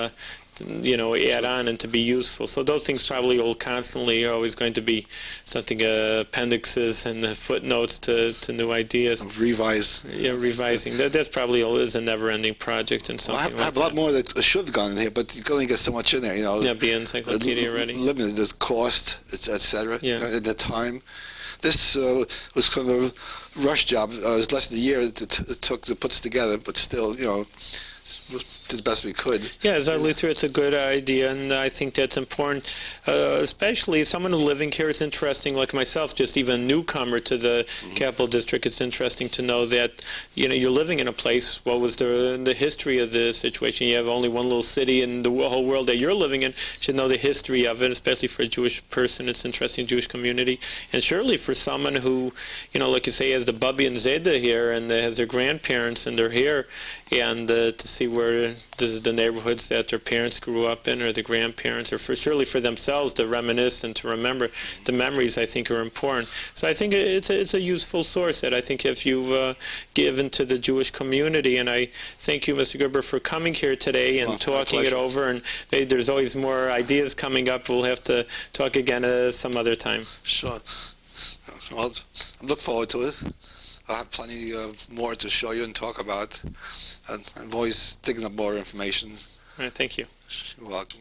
you know, add on and to be useful. So those things probably will constantly always going to be something, appendixes and footnotes to new ideas. Revise. Yeah, revising. That's probably is a never-ending project and something I have a lot more that should have gone in here, but you can only get so much in there, you know. Yeah, be encyclopedia already. Limited, the cost, etc. Yeah. At the time. This was kind of a rush job. It was less than a year it took to put this together, but still, you know, did the best we could. Yeah, as I look through, it's a good idea, and I think that's important, especially someone living here. It's interesting, like myself, just even a newcomer to the Capital District. It's interesting to know that, you know, you're living in a place. What was the history of the situation? You have only one little city in the whole world that you're living in. You should know the history of it, especially for a Jewish person. It's interesting, Jewish community, and surely for someone who, you know, like you say, has the Bubby and Zeda here, and has their grandparents, and they're here, and to see where the neighborhoods that their parents grew up in, or the grandparents, or surely for themselves to reminisce and to remember the memories, I think, are important. So I think it's a useful source that I think if you've given to the Jewish community, and I thank you, Mr. Gerber, for coming here today and talking it over, and there's always more ideas coming up. We'll have to talk again some other time. Sure. Well, I look forward to it. I have plenty more to show you and talk about. And I'm always digging up more information. All right, thank you. You're welcome.